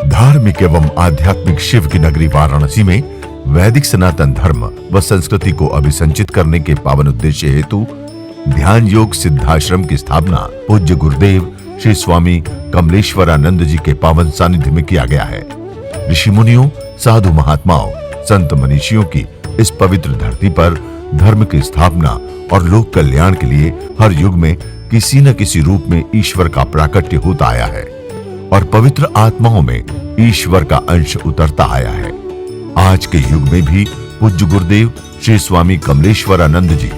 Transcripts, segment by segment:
धार्मिक एवं आध्यात्मिक शिव की नगरी वाराणसी में वैदिक सनातन धर्म व संस्कृति को अभिसंचित करने के पावन उद्देश्य हेतु ध्यान योग सिद्धाश्रम की स्थापना पूज्य गुरुदेव श्री स्वामी कमलेश्वरानंद जी के पावन सानिध्य में किया गया है। ऋषि मुनियों, साधु महात्माओं, संत मनीषियों की इस पवित्र धरती पर धर्म की स्थापना और लोक कल्याण के लिए हर युग में किसी न किसी रूप में ईश्वर का प्राकट्य होता आया है और पवित्र आत्माओं में ईश्वर का अंश उतरता आया है। आज के युग में भी पूज्य गुरुदेव श्री स्वामी कमलेश्वरानंद जी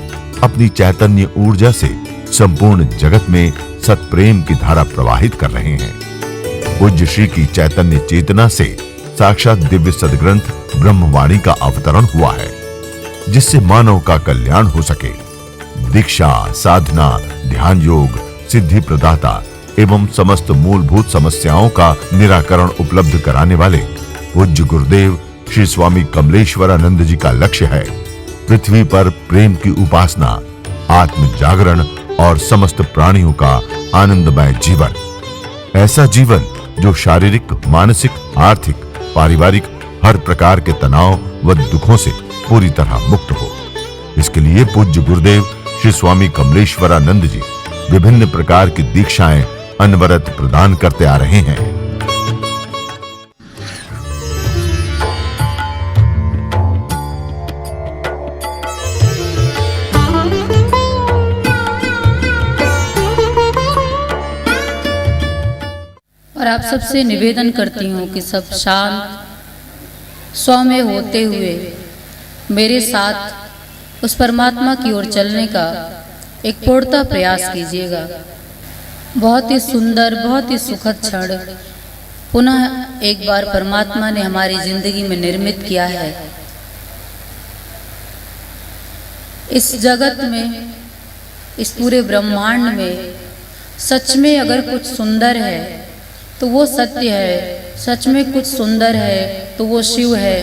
अपनी चैतन्य ऊर्जा से संपूर्ण जगत में सत्प्रेम की धारा प्रवाहित कर रहे हैं। पूज्य श्री की चैतन्य चेतना से साक्षात दिव्य सदग्रंथ ब्रह्मवाणी का अवतरण हुआ है, जिससे मानव का कल्याण हो सके। दीक्षा, साधना, ध्यान योग, सिद्धि प्रदाता एवं समस्त मूलभूत समस्याओं का निराकरण उपलब्ध कराने वाले पूज्य गुरुदेव श्री स्वामी कमलेश्वरानंद जी का लक्ष्य है पृथ्वी पर प्रेम की उपासना, आत्म जागरण और समस्त प्राणियों का आनंदमय जीवन। ऐसा जीवन जो शारीरिक, मानसिक, आर्थिक, पारिवारिक हर प्रकार के तनाव व दुखों से पूरी तरह मुक्त हो। इसके लिए पूज्य गुरुदेव श्री स्वामी कमलेश्वरानंद जी विभिन्न प्रकार की दीक्षाएं अनवरत प्रदान करते आ रहे हैं। और आप सबसे निवेदन करती हूँ कि सब शांत सौम्य होते हुए मेरे साथ उस परमात्मा की ओर चलने का एक पूर्णतः प्रयास कीजिएगा। बहुत ही सुंदर, बहुत ही सुखद क्षण पुनः एक बार परमात्मा ने हमारी जिंदगी में निर्मित किया है। इस जगत में, इस पूरे ब्रह्मांड में सच में अगर कुछ सुंदर है तो वो सत्य है, सच में कुछ सुंदर है तो वो शिव है।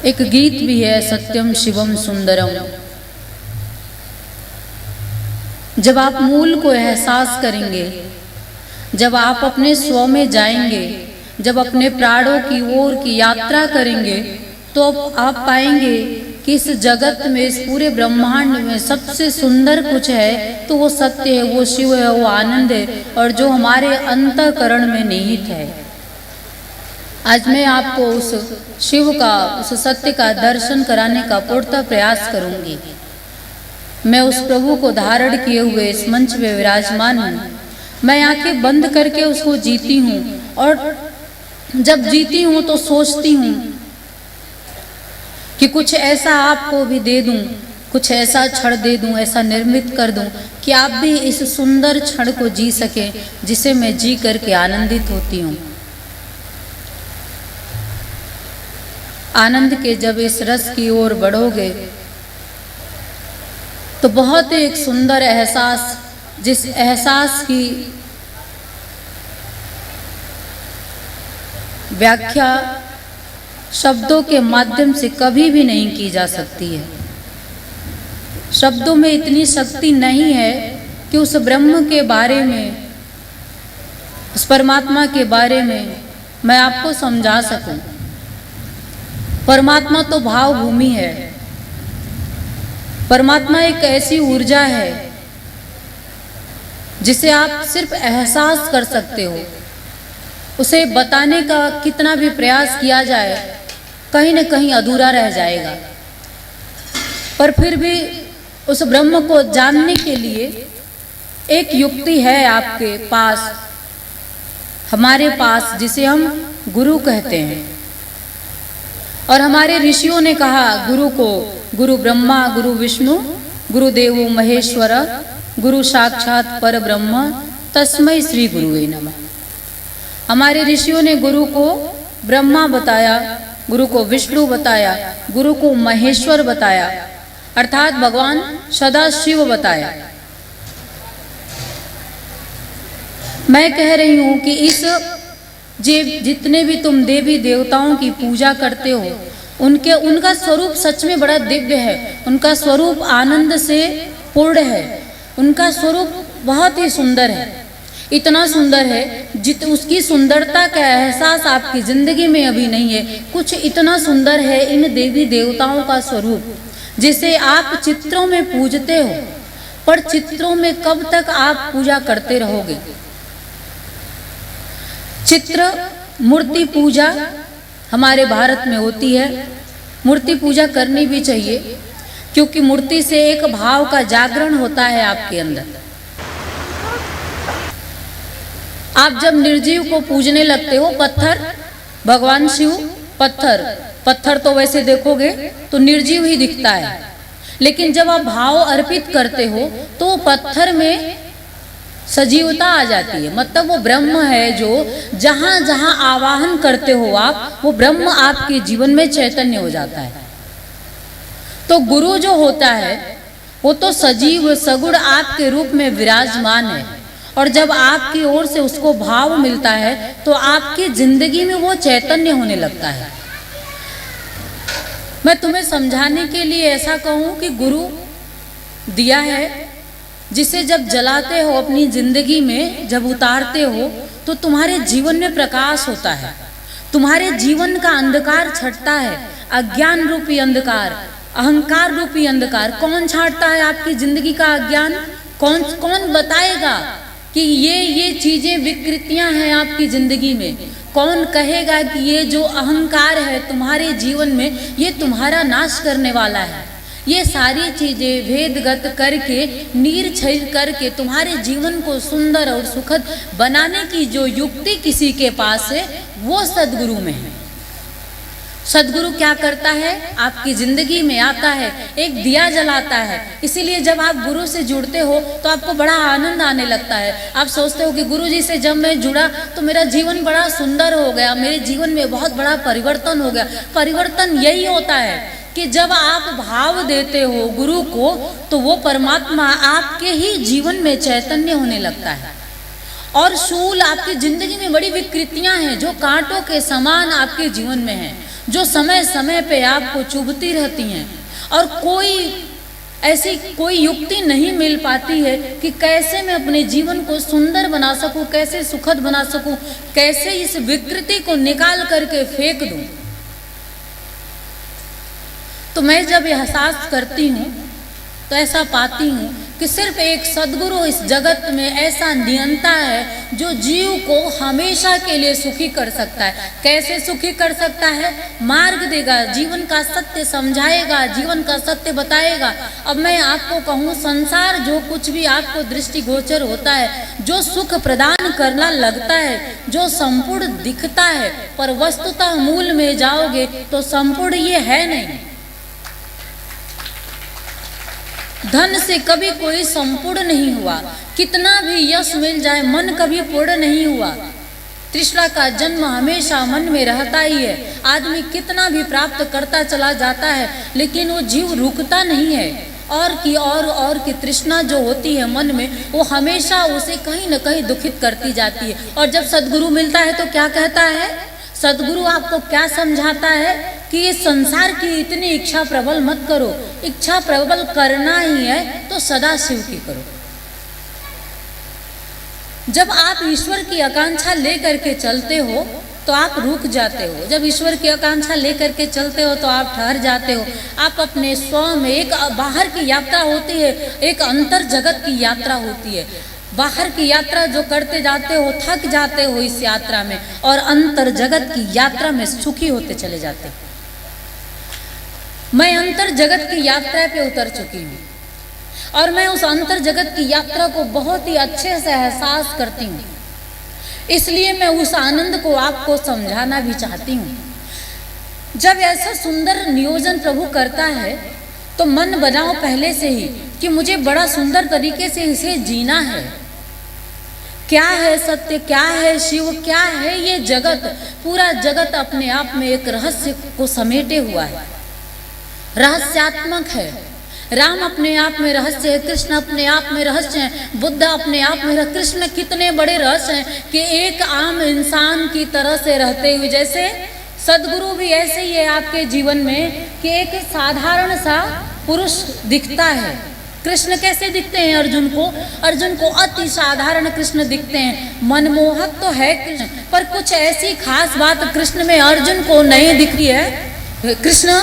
एक गीत भी है, सत्यम शिवम सुंदरम। जब आप मूल को एहसास करेंगे, जब आप अपने स्व में जाएंगे, जब अपने प्राणों की ओर की यात्रा करेंगे, तो आप पाएंगे कि इस जगत में, इस पूरे ब्रह्मांड में सबसे सुंदर कुछ है तो वो सत्य है, वो शिव है, वो आनंद है और जो हमारे अंतःकरण में निहित है। आज मैं आपको उस शिव का, उस सत्य का दर्शन कराने का पूर्णतः प्रयास करूंगी। मैं उस प्रभु को धारण किए हुए इस मंच में विराजमान हूँ। मैं आंखें बंद करके उसको जीती हूँ और जब जीती हूँ तो सोचती हूँ कि कुछ ऐसा आपको भी दे दूं, कुछ ऐसा क्षण दे दूं, ऐसा निर्मित कर दूं कि आप भी इस सुंदर क्षण को जी सकें जिसे मैं जी करके आनंदित होती हूँ। आनंद के जब इस रस की ओर बढ़ोगे तो बहुत एक सुंदर एहसास, जिस एहसास की व्याख्या शब्दों के माध्यम से कभी भी नहीं की जा सकती है। शब्दों में इतनी शक्ति नहीं है कि उस ब्रह्म के बारे में, उस परमात्मा के बारे में मैं आपको समझा सकूं। परमात्मा तो भाव भूमि है। परमात्मा एक ऐसी ऊर्जा है जिसे आप सिर्फ एहसास कर सकते हो। उसे बताने का कितना भी प्रयास किया जाए कहीं न कहीं अधूरा रह जाएगा। पर फिर भी उस ब्रह्म को जानने के लिए एक युक्ति है आपके पास, हमारे पास, जिसे हम गुरु कहते हैं। और हमारे ऋषियों ने कहा गुरु को, गुरु ब्रह्मा, गुरु विष्णु, गुरु देवो महेश्वर, गुरु साक्षात पर ब्रह्म, तस्मै श्री गुरुवे नमः। हमारे ऋषियों ने गुरु को ब्रह्मा बताया, गुरु को विष्णु बताया, गुरु को महेश्वर बताया, अर्थात भगवान सदाशिव बताया। मैं कह रही हूं कि इस जितने भी तुम देवी देवताओं की पूजा करते हो, उनका स्वरूप सच में बड़ा दिव्य है। उनका स्वरूप आनंद से पूर्ण है। उनका स्वरूप बहुत ही सुंदर है। इतना सुंदर है जित उसकी सुंदरता का एहसास आपकी जिंदगी में अभी नहीं है। कुछ इतना सुंदर है इन देवी देवताओं का स्वरूप जिसे आप चित्रों में पूजते हो, पर चित्रों में कब तक आप पूजा करते रहोगे। चित्र मूर्ति पूजा हमारे भारत में होती है। मूर्ति पूजा करनी भी चाहिए क्योंकि मूर्ति से एक भाव का जागरण होता है आपके अंदर। आप जब निर्जीव को पूजने लगते हो, पत्थर, भगवान शिव पत्थर तो वैसे देखोगे तो निर्जीव ही दिखता है, लेकिन जब आप भाव अर्पित करते हो तो पत्थर में सजीवता आ जाती है। मतलब वो ब्रह्म है जो जहां जहां आवाहन करते हो आप, वो ब्रह्म आपके जीवन में चैतन्य हो जाता है। तो गुरु जो होता है वो तो सजीव सगुण आपके रूप में विराजमान है, और जब आपकी ओर से उसको भाव मिलता है तो आपकी जिंदगी में वो चैतन्य होने लगता है। मैं तुम्हें समझाने के लिए ऐसा कहूं कि गुरु दिया है जिसे जब जलाते हो अपनी जिंदगी में, जब उतारते हो तो तुम्हारे जीवन में प्रकाश होता है, तुम्हारे जीवन का अंधकार छटता है। अज्ञान रूपी अंधकार, अहंकार रूपी अंधकार कौन छाटता है आपकी जिंदगी का अज्ञान? कौन बताएगा कि ये चीजें विकृतियां हैं आपकी जिंदगी में? कौन कहेगा कि ये जो अहंकार है तुम्हारे जीवन में, ये तुम्हारा नाश करने वाला है? ये सारी चीजें भेदगत करके, नीरछल करके तुम्हारे जीवन को सुंदर और सुखद बनाने की जो युक्ति किसी के पास है, वो सदगुरु में है। सदगुरु क्या करता है? आपकी जिंदगी में आता है, एक दिया जलाता है। इसीलिए जब आप गुरु से जुड़ते हो तो आपको बड़ा आनंद आने लगता है। आप सोचते हो कि गुरु जी से जब मैं जुड़ा तो मेरा जीवन बड़ा सुंदर हो गया, मेरे जीवन में बहुत बड़ा परिवर्तन हो गया। परिवर्तन यही होता है कि जब आप भाव देते हो गुरु को तो वो परमात्मा आपके ही जीवन में चैतन्य होने लगता है। और शूल आपकी जिंदगी में बड़ी विकृतियां हैं जो कांटों के समान आपके जीवन में हैं, जो समय समय पे आपको चुभती रहती हैं, और ऐसी कोई युक्ति नहीं मिल पाती है कि कैसे मैं अपने जीवन को सुंदर बना सकूं, कैसे सुखद बना सकूं, कैसे इस विकृति को निकाल करके फेंक दूं। तो मैं जब एहसास करती हूँ तो ऐसा पाती हूँ कि सिर्फ एक सदगुरु इस जगत में ऐसा नियंता है जो जीव को हमेशा के लिए सुखी कर सकता है। कैसे सुखी कर सकता है? मार्ग देगा, जीवन का सत्य समझाएगा, जीवन का सत्य बताएगा। अब मैं आपको कहूँ, संसार जो कुछ भी आपको दृष्टिगोचर होता है, जो सुख प्रदान करना लगता है, जो संपूर्ण दिखता है, पर वस्तुतः मूल में जाओगे तो संपूर्ण ये है नहीं। धन से कभी कोई संपूर्ण नहीं हुआ, कितना भी यश मिल जाए मन कभी पूर्ण नहीं हुआ। तृष्णा का जन्म हमेशा मन में रहता ही है। आदमी कितना भी प्राप्त करता चला जाता है लेकिन वो जीव रुकता नहीं है। और की तृष्णा जो होती है मन में, वो हमेशा उसे कहीं न कहीं दुखित करती जाती है। और जब सदगुरु मिलता है तो क्या कहता है? सदगुरु आपको क्या समझाता है कि ये संसार की इतनी इच्छा प्रबल मत करो। इच्छा प्रबल करना ही है तो सदा शिव की करो। जब आप ईश्वर की आकांक्षा लेकर के चलते हो तो आप रुक जाते हो। जब ईश्वर की आकांक्षा लेकर के चलते हो तो आप ठहर जाते हो। आप अपने स्व में, एक बाहर की यात्रा होती है, एक अंतर जगत की यात्रा होती है। बाहर की यात्रा जो करते जाते हो थक जाते हो इस यात्रा में, और अंतर जगत की यात्रा में सुखी होते चले जाते हो। मैं अंतर जगत की यात्रा पे उतर चुकी हूँ और मैं उस अंतर जगत की यात्रा को बहुत ही अच्छे से एहसास करती हूँ। इसलिए मैं उस आनंद को आपको समझाना भी चाहती हूँ। जब ऐसा सुंदर नियोजन प्रभु करता है तो मन बनाओ पहले से ही कि मुझे बड़ा सुंदर तरीके से इसे जीना है। क्या है सत्य, क्या है शिव, क्या है ये जगत? पूरा जगत अपने आप में एक रहस्य को समेटे हुआ है, रहस्यात्मक है। राम अपने आप में रहस्य है, कृष्ण अपने आप में रहस्य है, बुद्ध अपने आप में रहस्य। कृष्ण कितने बड़े रहस्य हैं कि एक आम इंसान की तरह से रहते हुए, जैसे सदगुरु भी ऐसे ही है आपके जीवन में कि एक साधारण सा पुरुष दिखता है। कृष्ण कैसे दिखते हैं अर्जुन को? अर्जुन को अति साधारण कृष्ण दिखते हैं। मनमोहक तो है कृष्ण, पर कुछ ऐसी खास बात कृष्ण में अर्जुन को नहीं दिख रही है। कृष्ण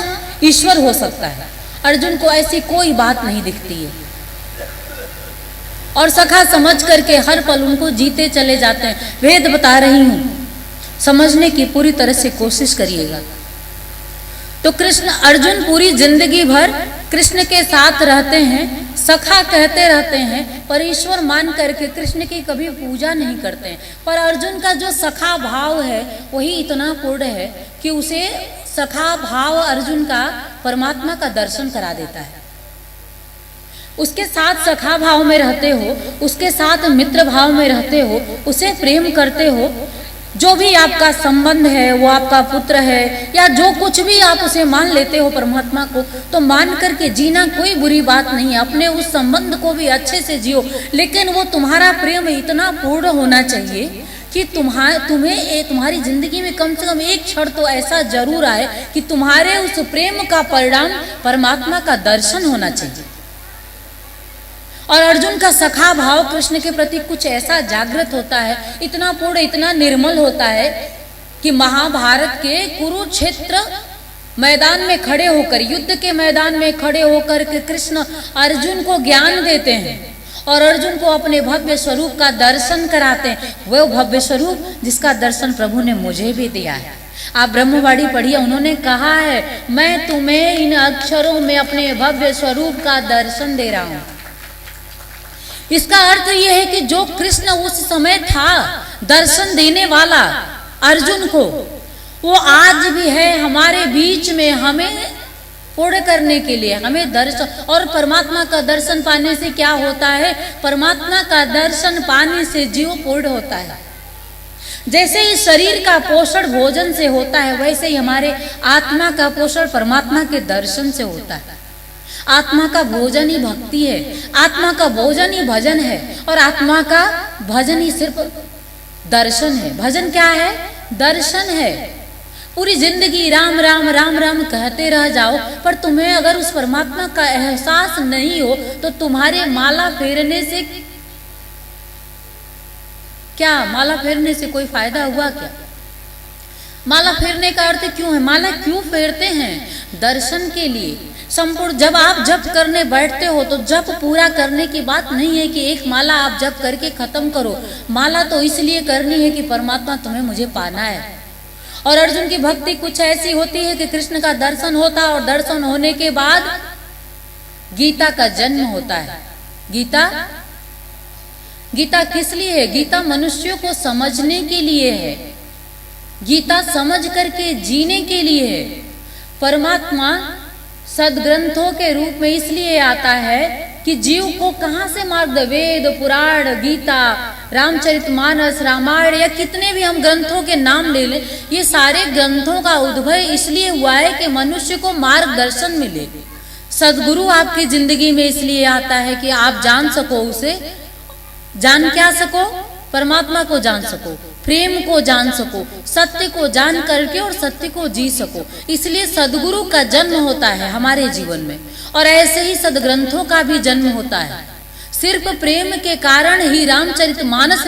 ईश्वर हो सकता है, अर्जुन को ऐसी कोई बात नहीं दिखती है। और सखा समझ करके हर पल उनको जीते चले जाते हैं। वेद बता रही हूं, समझने की पूरी तरह से कोशिश करिएगा। तो कृष्ण अर्जुन पूरी जिंदगी भर कृष्ण के साथ रहते हैं, सखा कहते रहते हैं, पर ईश्वर मान करके कृष्ण की कभी पूजा नहीं करते हैं। पर अर्जुन का जो सखा भाव है वही इतना पूर्ण है कि उसे सखा भाव अर्जुन का परमात्मा का दर्शन करा देता है। उसके साथ सखा भाव में रहते हो, उसके साथ मित्र भाव में रहते हो, उसे प्रेम करते हो, जो भी आपका संबंध है वो आपका पुत्र है या जो कुछ भी आप उसे मान लेते हो परमात्मा को, तो मान करके जीना कोई बुरी बात नहीं है। अपने उस संबंध को भी अच्छे से जियो, लेकिन वो तुम्हारा प्रेम इतना पूर्ण होना चाहिए कि तुम्हारी जिंदगी में कम से कम एक क्षण तो ऐसा जरूर आए कि तुम्हारे उस प्रेम का परिणाम परमात्मा का दर्शन होना चाहिए। और अर्जुन का सखा भाव कृष्ण के प्रति कुछ ऐसा जागृत होता है, इतना पूर्ण, इतना निर्मल होता है कि महाभारत के कुरुक्षेत्र मैदान में खड़े होकर, युद्ध के मैदान में खड़े होकर के कृष्ण अर्जुन को ज्ञान देते हैं और अर्जुन को अपने भव्य स्वरूप का दर्शन कराते हैं। वह भव्य स्वरूप जिसका दर्शन प्रभु ने मुझे भी दिया है। आप ब्रह्मवाणी पढ़िए, उन्होंने कहा है, मैं तुम्हें इन अक्षरों में अपने भव्य स्वरूप का दर्शन दे रहा हूं। इसका अर्थ यह है कि जो कृष्ण उस समय था दर्शन देने वाला अर्जुन को, वो आज भी है हमारे बीच में, हमें पूर्ण करने के लिए, हमें दर्शन। और परमात्मा का दर्शन पाने से क्या होता है? परमात्मा का दर्शन पाने से जीव पूर्ण होता है। जैसे ही शरीर का पोषण भोजन से होता है, वैसे ही हमारे आत्मा का पोषण परमात्मा के दर्शन से होता है। आत्मा का भोजन ही भक्ति है, आत्मा का भोजन ही भजन है, और आत्मा का भजन ही सिर्फ दर्शन है। भजन क्या है? दर्शन है। पूरी जिंदगी राम राम राम राम कहते रह जाओ, पर तुम्हें अगर उस परमात्मा का एहसास नहीं हो तो तुम्हारे माला फेरने से क्या, माला फेरने से कोई फायदा हुआ क्या? माला फेरने का अर्थ क्यों है? माला क्यों फेरते हैं? दर्शन के लिए। संपूर्ण जब आप जप करने बैठते हो तो जप पूरा करने की बात नहीं है कि एक माला आप जप करके खत्म करो। माला तो इसलिए करनी है कि परमात्मा तुम्हें मुझे पाना है। और अर्जुन की भक्ति कुछ ऐसी होती है कि कृष्ण का दर्शन होता है, और दर्शन होने के बाद गीता का जन्म होता है। गीता किस लिए है? गीता मनुष्यों को समझने के लिए है, गीता समझ करके जीने के लिए है। परमात्मा सदग्रंथों के रूप में इसलिए आता है कि जीव को कहां से मार्ग, वेद, पुराण, गीता, रामचरितमानस, रामायण या कितने भी हम ग्रंथों के नाम ले लें, ये सारे ग्रंथों का उद्भव इसलिए हुआ है कि मनुष्य को मार्गदर्शन मिले। सदगुरु आपकी जिंदगी में इसलिए आता है कि आप जान सको उसे, जान क्या सको? परमात्मा को जान सको, प्रेम को जान सको, सत्य को जान करके और सत्य को जी सको। इसलिए सदगुरु का जन्म होता है हमारे जीवन में, और ऐसे ही सदग्रंथों का भी जन्म होता है। सिर्फ प्रेम के कारण ही रामचरितमानस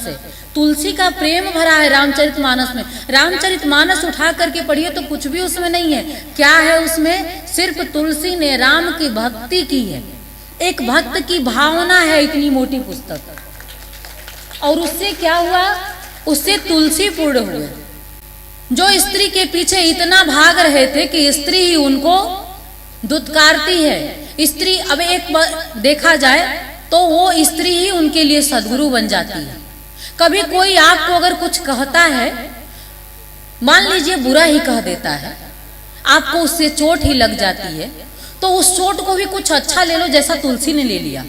है। तुलसी का प्रेम भरा है रामचरितमानस में। रामचरितमानस उठा करके पढ़िए तो कुछ भी उसमें नहीं है। क्या है उसमें? सिर्फ तुलसी ने राम की भक्ति की है, एक भक्त की भावना है इतनी मोटी पुस्तक। और उससे क्या हुआ? उससे तुलसी पूर्ण हुए। जो स्त्री के पीछे इतना भाग रहे थे कि स्त्री ही उनको दुत्कारती है। स्त्री, अब एक बार देखा जाए तो वो स्त्री ही उनके लिए सदगुरु बन जाती है। कभी कोई आपको अगर कुछ कहता है, मान लीजिए बुरा ही कह देता है, आपको उससे चोट ही लग जाती है, तो उस चोट को भी कुछ अच्छा ले लो, जैसा तुलसी ने ले लिया।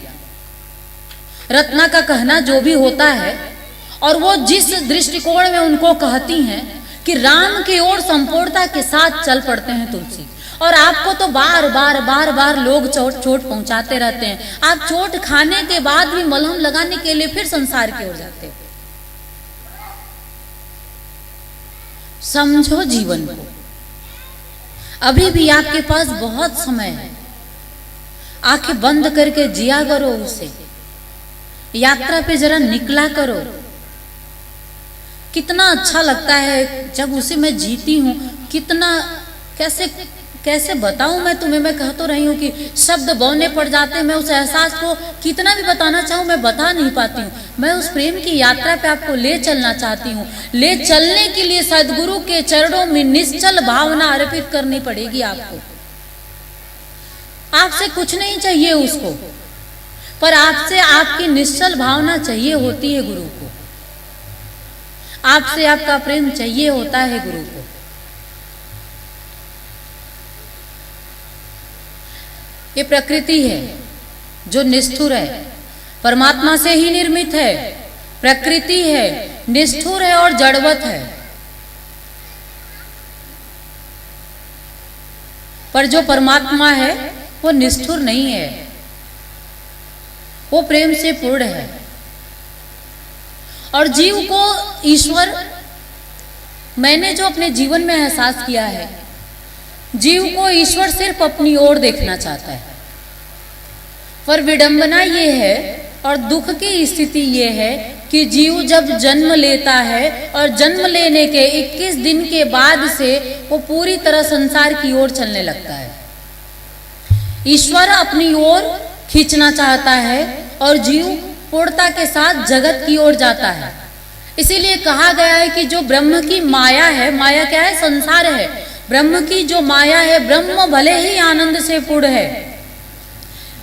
रत्ना का कहना जो भी होता है, और वो जिस दृष्टिकोण में उनको कहती हैं कि राम की ओर संपूर्णता के साथ चल पड़ते हैं तुलसी। और आपको तो बार बार लोग चोट पहुंचाते रहते हैं। आप चोट खाने के बाद भी मलहम लगाने के लिए फिर संसार की ओर जाते हो। समझो जीवन को, अभी भी आपके पास बहुत समय है। आंखें बंद करके जिया करो उसे, यात्रा पे जरा निकला करो। कितना अच्छा लगता है जब उसे मैं जीती हूँ। कितना कैसे कैसे बताऊं मैं तुम्हें। मैं कह तो रही हूँ कि शब्द बौने पड़ जाते हैं। मैं उस एहसास को कितना भी बताना चाहूँ मैं बता नहीं पाती हूँ। मैं उस प्रेम की यात्रा पे आपको ले चलना चाहती हूँ। ले चलने के लिए सदगुरु के चरणों में निश्चल भावना अर्पित करनी पड़ेगी आपको। आपसे कुछ नहीं चाहिए उसको, पर आपसे आपकी निश्चल भावना चाहिए होती है गुरु को। आपसे आपका प्रेम चाहिए होता है गुरु को। ये प्रकृति है जो निष्ठुर है, परमात्मा से ही निर्मित है। प्रकृति है, निष्ठुर है और जड़वत है। पर जो परमात्मा है वो निष्ठुर नहीं है, वो प्रेम से पूर्ण है। और जीव को ईश्वर, मैंने जो अपने जीवन में एहसास किया है, जीव को ईश्वर सिर्फ अपनी ओर देखना चाहता है। पर विडंबना ये है और दुख की स्थिति ये है कि जीव जब जन्म लेता है और जन्म लेने के 21 दिन के बाद से वो पूरी तरह संसार की ओर चलने लगता है। ईश्वर अपनी ओर खींचना चाहता है और जीव पूर्णता के साथ जगत की ओर जाता है। इसीलिए कहा गया है कि जो ब्रह्म की माया है, माया क्या है? संसार है। ब्रह्म की जो माया है, ब्रह्म भले ही आनंद से पूर्ण है,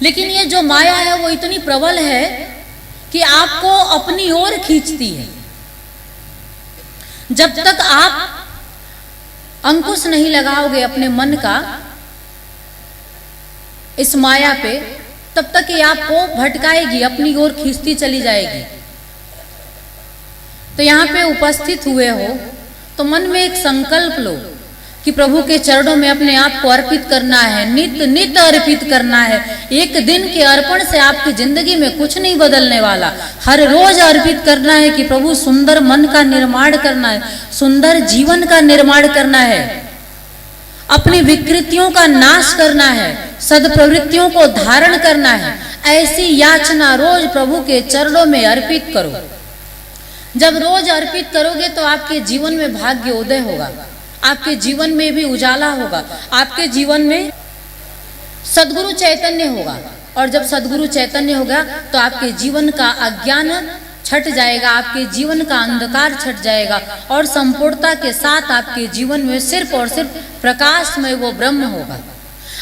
लेकिन ये जो माया है वो इतनी प्रबल है कि आपको अपनी ओर खींचती है। जब तक आप अंकुश नहीं लगाओगे अपने मन का इस माया पे, तब तक ये आपको भटकाएगी, अपनी ओर खींचती चली जाएगी। तो यहाँ पे उपस्थित हुए हो तो मन में एक संकल्प लो कि प्रभु के चरणों में अपने आप को अर्पित करना है, नित्य नित्य अर्पित करना है। एक दिन के अर्पण से आपकी जिंदगी में कुछ नहीं बदलने वाला। हर रोज अर्पित करना है कि प्रभु सुंदर मन का निर्माण करना है, सुंदर जीवन का निर्माण करना है, अपनी विकृतियों का नाश करना है, सद्प्रवृत्तियों को धारण करना है। ऐसी याचना रोज प्रभु के चरणों में अर्पित करो। जब रोज अर्पित करोगे तो आपके जीवन में भाग्य उदय होगा, आपके जीवन में भी उजाला होगा, आपके जीवन में सद्गुरु चैतन्य होगा। और जब सद्गुरु चैतन्य होगा तो आपके जीवन का अज्ञान छट जाएगा, आपके जीवन का अंधकार छट जाएगा और संपूर्णता के साथ आपके जीवन में सिर्फ और सिर्फ प्रकाश में वो ब्रह्म होगा।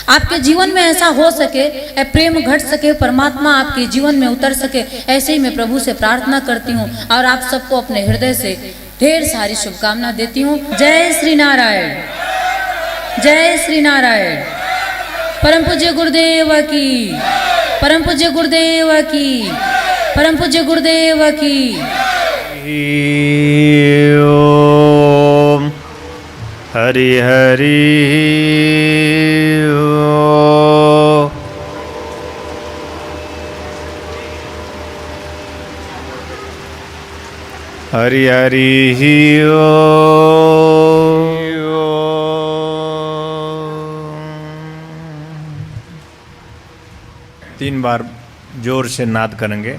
आपके जीवन में ऐसा हो सके, प्रेम घट सके, परमात्मा आपके जीवन में उतर सके, ऐसे ही मैं प्रभु से प्रार्थना करती हूँ और आप सबको अपने हृदय से ढेर सारी शुभकामना देती हूँ। जय श्री नारायण, जय श्री नारायण। परम पूज्य गुरुदेव की, परम पूज्य गुरुदेव की, परम पूज्य गुरुदेव की। ओम हरि हरि ओम। हरि हरि ओम। 3 बार जोर से नाद करेंगे।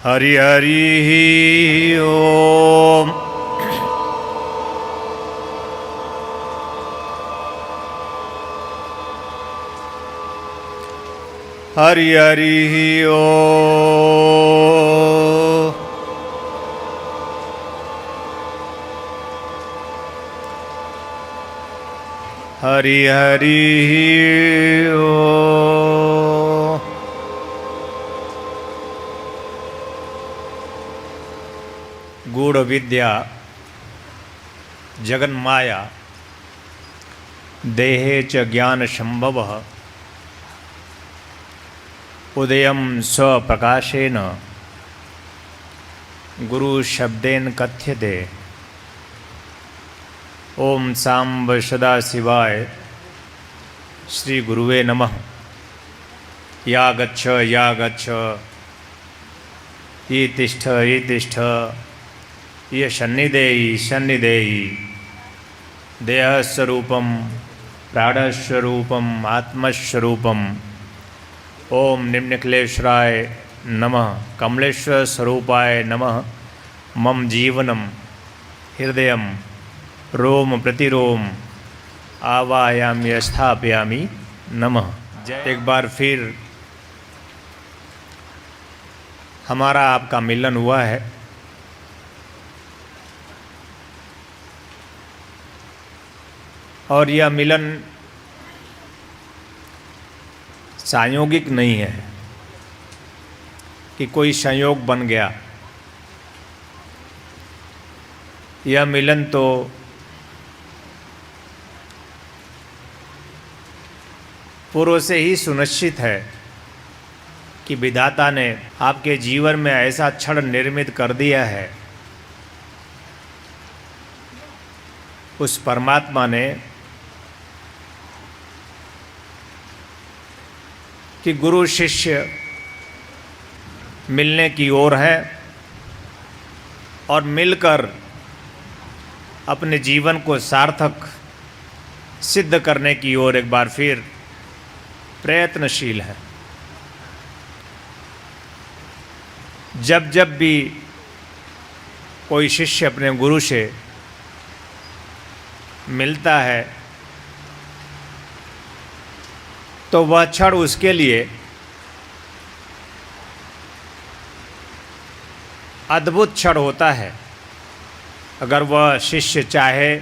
हरि हरि ओम। हरि हरि ओम। हरि हरि ओम। गूढ़ विद्या जगन्माया देहे च ज्ञान संभवः उदयं स्वप्रकाशेन गुरु शब्देन कथ्यते। ओम सांब सदा शिवाय श्री गुरुवे नमः। या गच्छ या गच्छ, ये तिष्ठ ये सन्निधेयि सन्निधेयि। देहस्वरूपम प्राणस्वरूपम आत्मस्वरूपम ओम निम्नक्लेश्वराय नमः कमलेश्वर स्वरूपाय नमः मम जीवनम हृदयम रोम प्रतिरोम आवायामि स्थापयामि नमः। एक बार फिर हमारा आपका मिलन हुआ है। और यह मिलन संयोगिक नहीं है कि कोई संयोग बन गया। यह मिलन तो पूर्व से ही सुनिश्चित है कि विधाता ने आपके जीवन में ऐसा क्षण निर्मित कर दिया है, उस परमात्मा ने, कि गुरु शिष्य मिलने की ओर है और मिलकर अपने जीवन को सार्थक सिद्ध करने की ओर एक बार फिर प्रयत्नशील है। जब जब भी कोई शिष्य अपने गुरु से मिलता है तो वह क्षण उसके लिए अद्भुत क्षण होता है। अगर वह शिष्य चाहे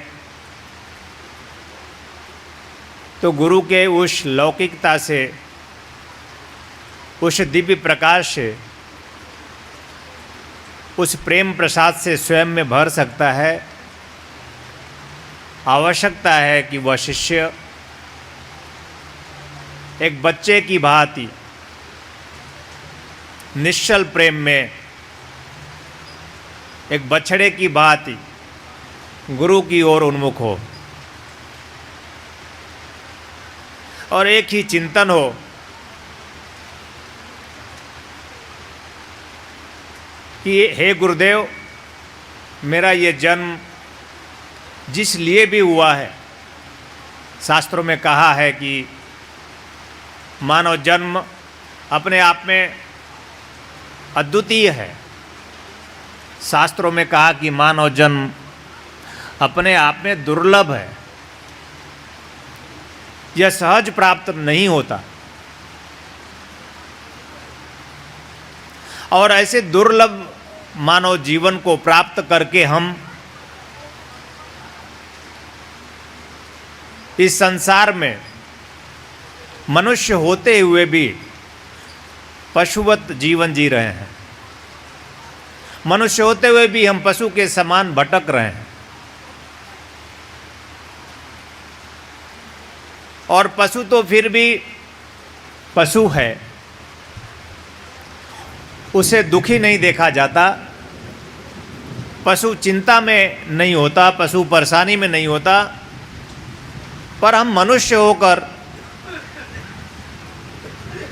तो गुरु के उस लौकिकता से, उस दिव्य प्रकाश से, उस प्रेम प्रसाद से स्वयं में भर सकता है। आवश्यकता है कि वह शिष्य एक बच्चे की भांति निश्चल प्रेम में, एक बछड़े की भांति गुरु की ओर उन्मुख हो और एक ही चिंतन हो कि हे गुरुदेव, मेरा ये जन्म जिस लिए भी हुआ है, शास्त्रों में कहा है कि मानव जन्म अपने आप में अद्वितीय है। शास्त्रों में कहा कि मानव जन्म अपने आप में दुर्लभ है, यह सहज प्राप्त नहीं होता। और ऐसे दुर्लभ मानव जीवन को प्राप्त करके हम इस संसार में मनुष्य होते हुए भी पशुवत जीवन जी रहे हैं। मनुष्य होते हुए भी हम पशु के समान भटक रहे हैं। और पशु तो फिर भी पशु है, उसे दुखी नहीं देखा जाता, पशु चिंता में नहीं होता, पशु परेशानी में नहीं होता। पर हम मनुष्य होकर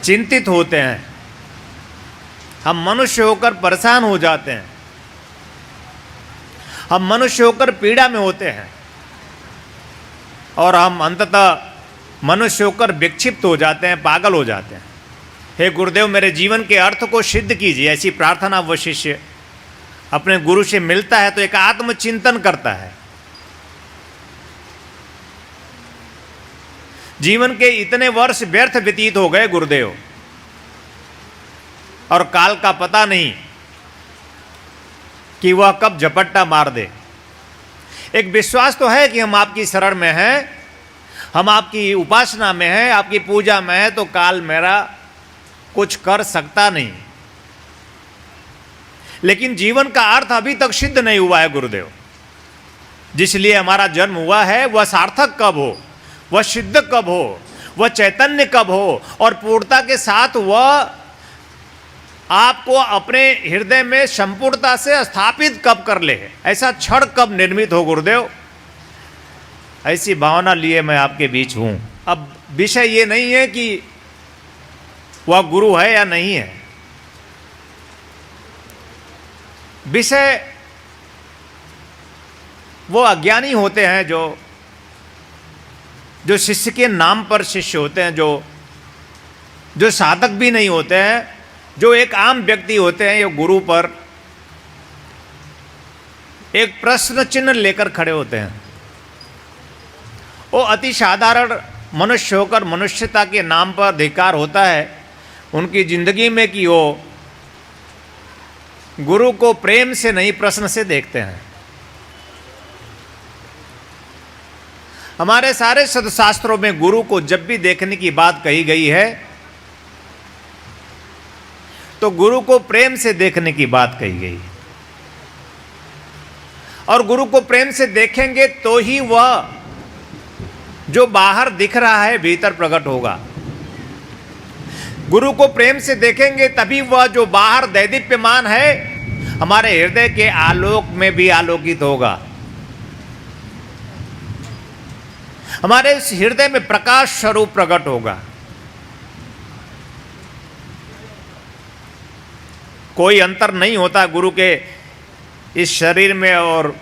चिंतित होते हैं, हम मनुष्य होकर परेशान हो जाते हैं, हम मनुष्य होकर पीड़ा में होते हैं और हम अंततः मनुष्य होकर विक्षिप्त हो जाते हैं, पागल हो जाते हैं। हे गुरुदेव, मेरे जीवन के अर्थ को सिद्ध कीजिए, ऐसी प्रार्थना वह शिष्य अपने गुरु से मिलता है तो एक आत्मचिंतन करता है। जीवन के इतने वर्ष व्यर्थ व्यतीत हो गए गुरुदेव, और काल का पता नहीं कि वह कब झपट्टा मार दे। एक विश्वास तो है कि हम आपकी शरण में हैं, हम आपकी उपासना में हैं, आपकी पूजा में हैं, तो काल मेरा कुछ कर सकता नहीं। लेकिन जीवन का अर्थ अभी तक सिद्ध नहीं हुआ है गुरुदेव। जिसलिए हमारा जन्म हुआ है वह सार्थक कब हो, वह सिद्ध कब हो, वह चैतन्य कब हो और पूर्णता के साथ वह आपको अपने हृदय में संपूर्णता से स्थापित कब कर ले, ऐसा क्षण कब निर्मित हो गुरुदेव। ऐसी भावना लिए मैं आपके बीच हूं। अब विषय ये नहीं है कि वह गुरु है या नहीं है, विषय वो अज्ञानी होते हैं जो शिष्य के नाम पर शिष्य होते हैं, जो जो साधक भी नहीं होते हैं, जो एक आम व्यक्ति होते हैं, ये गुरु पर एक प्रश्न चिन्ह लेकर खड़े होते हैं। वो अति साधारण मनुष्य होकर मनुष्यता के नाम पर अधिकार होता है उनकी जिंदगी में कि वो गुरु को प्रेम से नहीं प्रश्न से देखते हैं। हमारे सारे सदशास्त्रों में गुरु को जब भी देखने की बात कही गई है तो गुरु को प्रेम से देखने की बात कही गई है। और गुरु को प्रेम से देखेंगे तो ही वह जो बाहर दिख रहा है भीतर प्रकट होगा। गुरु को प्रेम से देखेंगे तभी वह जो बाहर दैदीप्यमान है हमारे हृदय के आलोक में भी आलोकित होगा। हमारे इस हृदय में प्रकाश स्वरूप प्रकट होगा। कोई अंतर नहीं होता गुरु के इस शरीर में और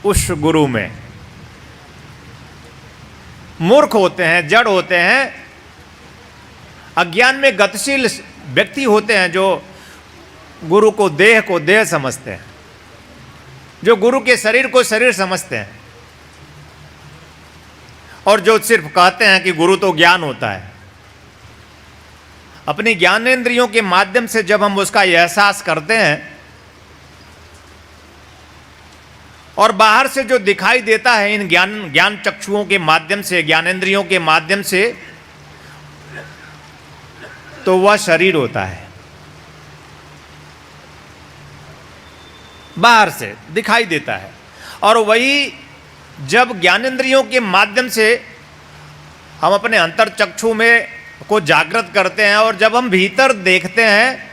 उस गुरु में। मूर्ख होते हैं, जड़ होते हैं, अज्ञान में गतिशील व्यक्ति होते हैं जो गुरु को देह समझते हैं, जो गुरु के शरीर को शरीर समझते हैं और जो सिर्फ कहते हैं कि गुरु तो ज्ञान होता है। अपनी ज्ञानेंद्रियों के माध्यम से जब हम उसका एहसास करते हैं और बाहर से जो दिखाई देता है इन ज्ञान चक्षुओं के माध्यम से, ज्ञानेंद्रियों के माध्यम से, तो वह शरीर होता है। बाहर से दिखाई देता है। और वही जब ज्ञानेंद्रियों के माध्यम से हम अपने अंतर चक्षु में को जागृत करते हैं और जब हम भीतर देखते हैं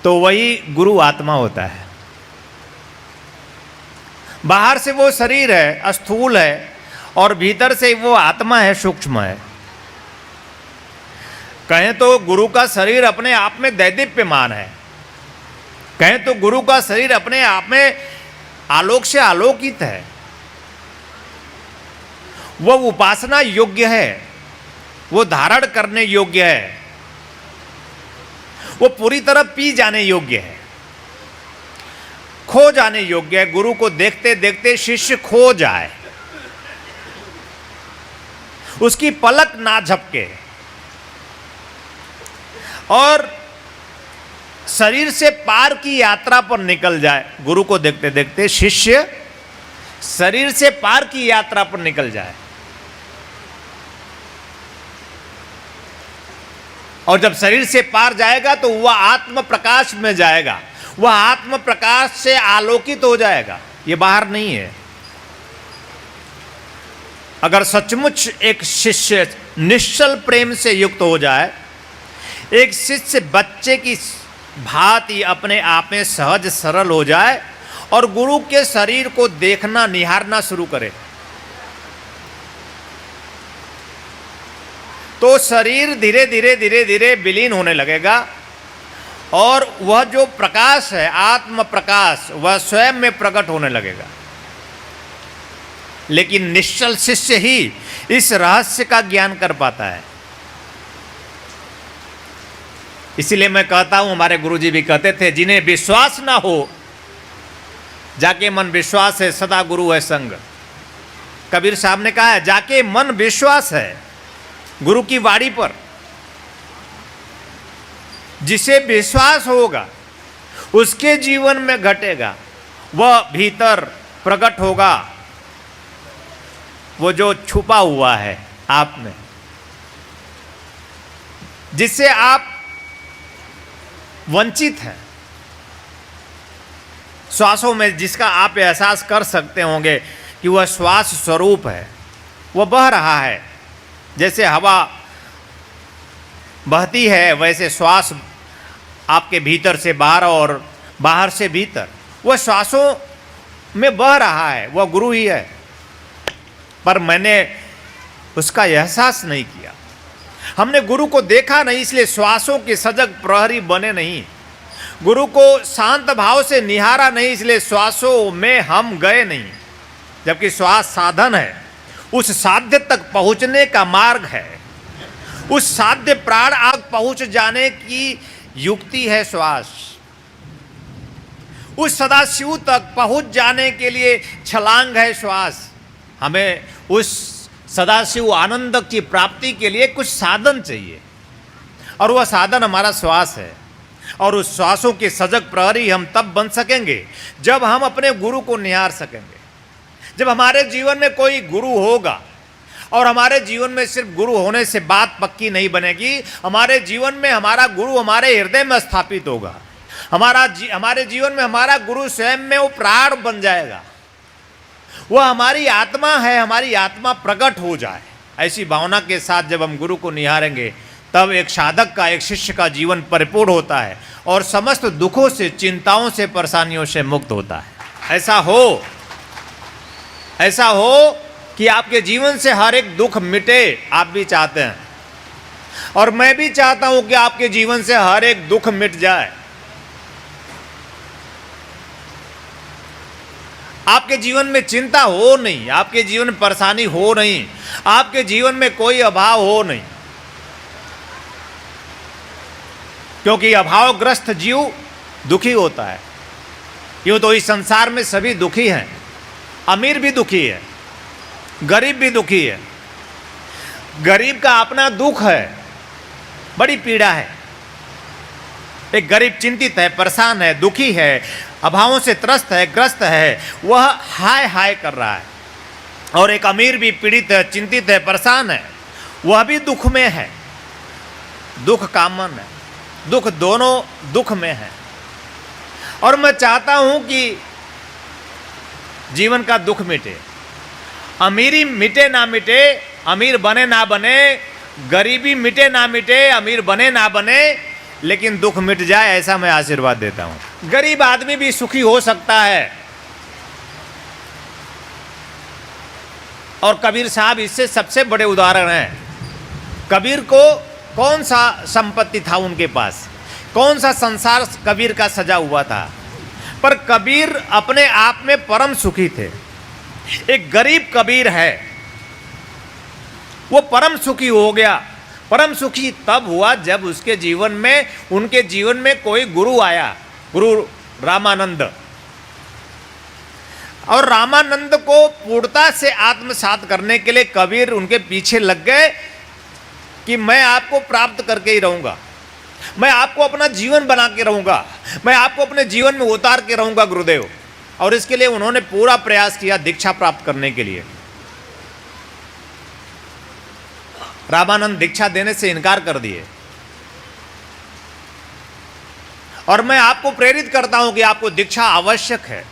तो वही गुरु आत्मा होता है। बाहर से वो शरीर है, स्थूल है, और भीतर से वो आत्मा है, सूक्ष्म है। कहें तो गुरु का शरीर अपने आप में दैदीप्यमान है, कहें तो गुरु का शरीर अपने आप में आलोक से आलोकित है। वह उपासना योग्य है, वो धारण करने योग्य है, वो पूरी तरह पी जाने योग्य है, खो जाने योग्य है। गुरु को देखते देखते शिष्य खो जाए, उसकी पलक ना झपके और शरीर से पार की यात्रा पर निकल जाए। गुरु को देखते देखते शिष्य शरीर से पार की यात्रा पर निकल जाए। और जब शरीर से पार जाएगा तो वह आत्म प्रकाश में जाएगा, वह आत्म प्रकाश से आलोकित हो जाएगा। यह बाहर नहीं है। अगर सचमुच एक शिष्य निश्चल प्रेम से युक्त हो जाए, एक शिष्य बच्चे की भांति अपने आप में सहज सरल हो जाए और गुरु के शरीर को देखना निहारना शुरू करे, तो शरीर धीरे धीरे धीरे धीरे विलीन होने लगेगा और वह जो प्रकाश है, आत्म प्रकाश, वह स्वयं में प्रकट होने लगेगा। लेकिन निश्चल शिष्य ही इस रहस्य का ज्ञान कर पाता है। इसीलिए मैं कहता हूं, हमारे गुरुजी भी कहते थे, जिन्हें विश्वास ना हो जाके मन विश्वास है, सदा गुरु है संग। कबीर साहब ने कहा है, जाके मन विश्वास है गुरु की वाणी पर। जिसे विश्वास होगा उसके जीवन में घटेगा, वह भीतर प्रकट होगा, वो जो छुपा हुआ है आप में, जिससे आप वंचित हैं। श्वासों में जिसका आप एहसास कर सकते होंगे कि वह श्वास स्वरूप है, वह बह रहा है। जैसे हवा बहती है वैसे श्वास आपके भीतर से बाहर और बाहर से भीतर, वह श्वासों में बह रहा है, वह गुरु ही है। पर मैंने उसका एहसास नहीं किया, हमने गुरु को देखा नहीं, इसलिए श्वासों के सजग प्रहरी बने नहीं। गुरु को शांत भाव से निहारा नहीं, इसलिए श्वासों में हम गए नहीं। जबकि श्वास साधन है, उस साध्य तक पहुंचने का मार्ग है, उस साध्य प्राण आग पहुंच जाने की युक्ति है श्वास। उस सदाशिव तक पहुंच जाने के लिए छलांग है श्वास। हमें उस सदाशिव आनंद की प्राप्ति के लिए कुछ साधन चाहिए, और वह साधन हमारा श्वास है। और उस श्वासों के सजग प्रहरी हम तब बन सकेंगे जब हम अपने गुरु को निहार सकेंगे। जब हमारे जीवन में कोई गुरु होगा, और हमारे जीवन में सिर्फ गुरु होने से बात पक्की नहीं बनेगी, हमारे जीवन में हमारा गुरु हमारे हृदय में स्थापित होगा। हमारे जीवन में हमारा गुरु स्वयं में वो प्राण बन जाएगा। वह हमारी आत्मा है, हमारी आत्मा प्रकट हो जाए। ऐसी भावना के साथ जब हम गुरु को निहारेंगे, तब एक साधक का, एक शिष्य का जीवन परिपूर्ण होता है और समस्त दुखों से, चिंताओं से, परेशानियों से मुक्त होता है। ऐसा हो कि आपके जीवन से हर एक दुख मिटे। आप भी चाहते हैं, और मैं भी चाहता हूं कि आपके जीवन से हर एक दुख मिट जाए। आपके जीवन में चिंता हो नहीं, आपके जीवन में परेशानी हो नहीं, आपके जीवन में कोई अभाव हो नहीं। क्योंकि अभावग्रस्त जीव दुखी होता है। यूं तो इस संसार में सभी दुखी हैं। अमीर भी दुखी है, गरीब भी दुखी है। गरीब का अपना दुख है, बड़ी पीड़ा है। एक गरीब चिंतित है, परेशान है, दुखी है, अभावों से त्रस्त है, ग्रस्त है, वह हाय हाय कर रहा है। और एक अमीर भी पीड़ित है, चिंतित है, परेशान है, वह भी दुख में है। दुख कॉमन है, दुख दोनों दुख में है। और मैं चाहता हूं कि जीवन का दुख मिटे। अमीरी मिटे ना मिटे, अमीर बने ना बने, गरीबी मिटे ना मिटे, अमीर बने ना बने, लेकिन दुख मिट जाए, ऐसा मैं आशीर्वाद देता हूं। गरीब आदमी भी सुखी हो सकता है। और कबीर साहब इससे सबसे बड़े उदाहरण हैं। कबीर को कौन सा संपत्ति था उनके पास, कौन सा संसार कबीर का सजा हुआ था, पर कबीर अपने आप में परम सुखी थे। एक गरीब कबीर है, वो परम सुखी हो गया। परम सुखी तब हुआ जब उसके जीवन में, उनके जीवन में कोई गुरु आया, गुरु रामानंद। और रामानंद को पूर्णता से आत्मसात करने के लिए कबीर उनके पीछे लग गए कि मैं आपको प्राप्त करके ही रहूंगा, मैं आपको अपना जीवन बना के रहूंगा, मैं आपको अपने जीवन में उतार के रहूंगा गुरुदेव। और इसके लिए उन्होंने पूरा प्रयास किया दीक्षा प्राप्त करने के लिए। रामानंद दीक्षा देने से इनकार कर दिए। और मैं आपको प्रेरित करता हूं कि आपको दीक्षा आवश्यक है।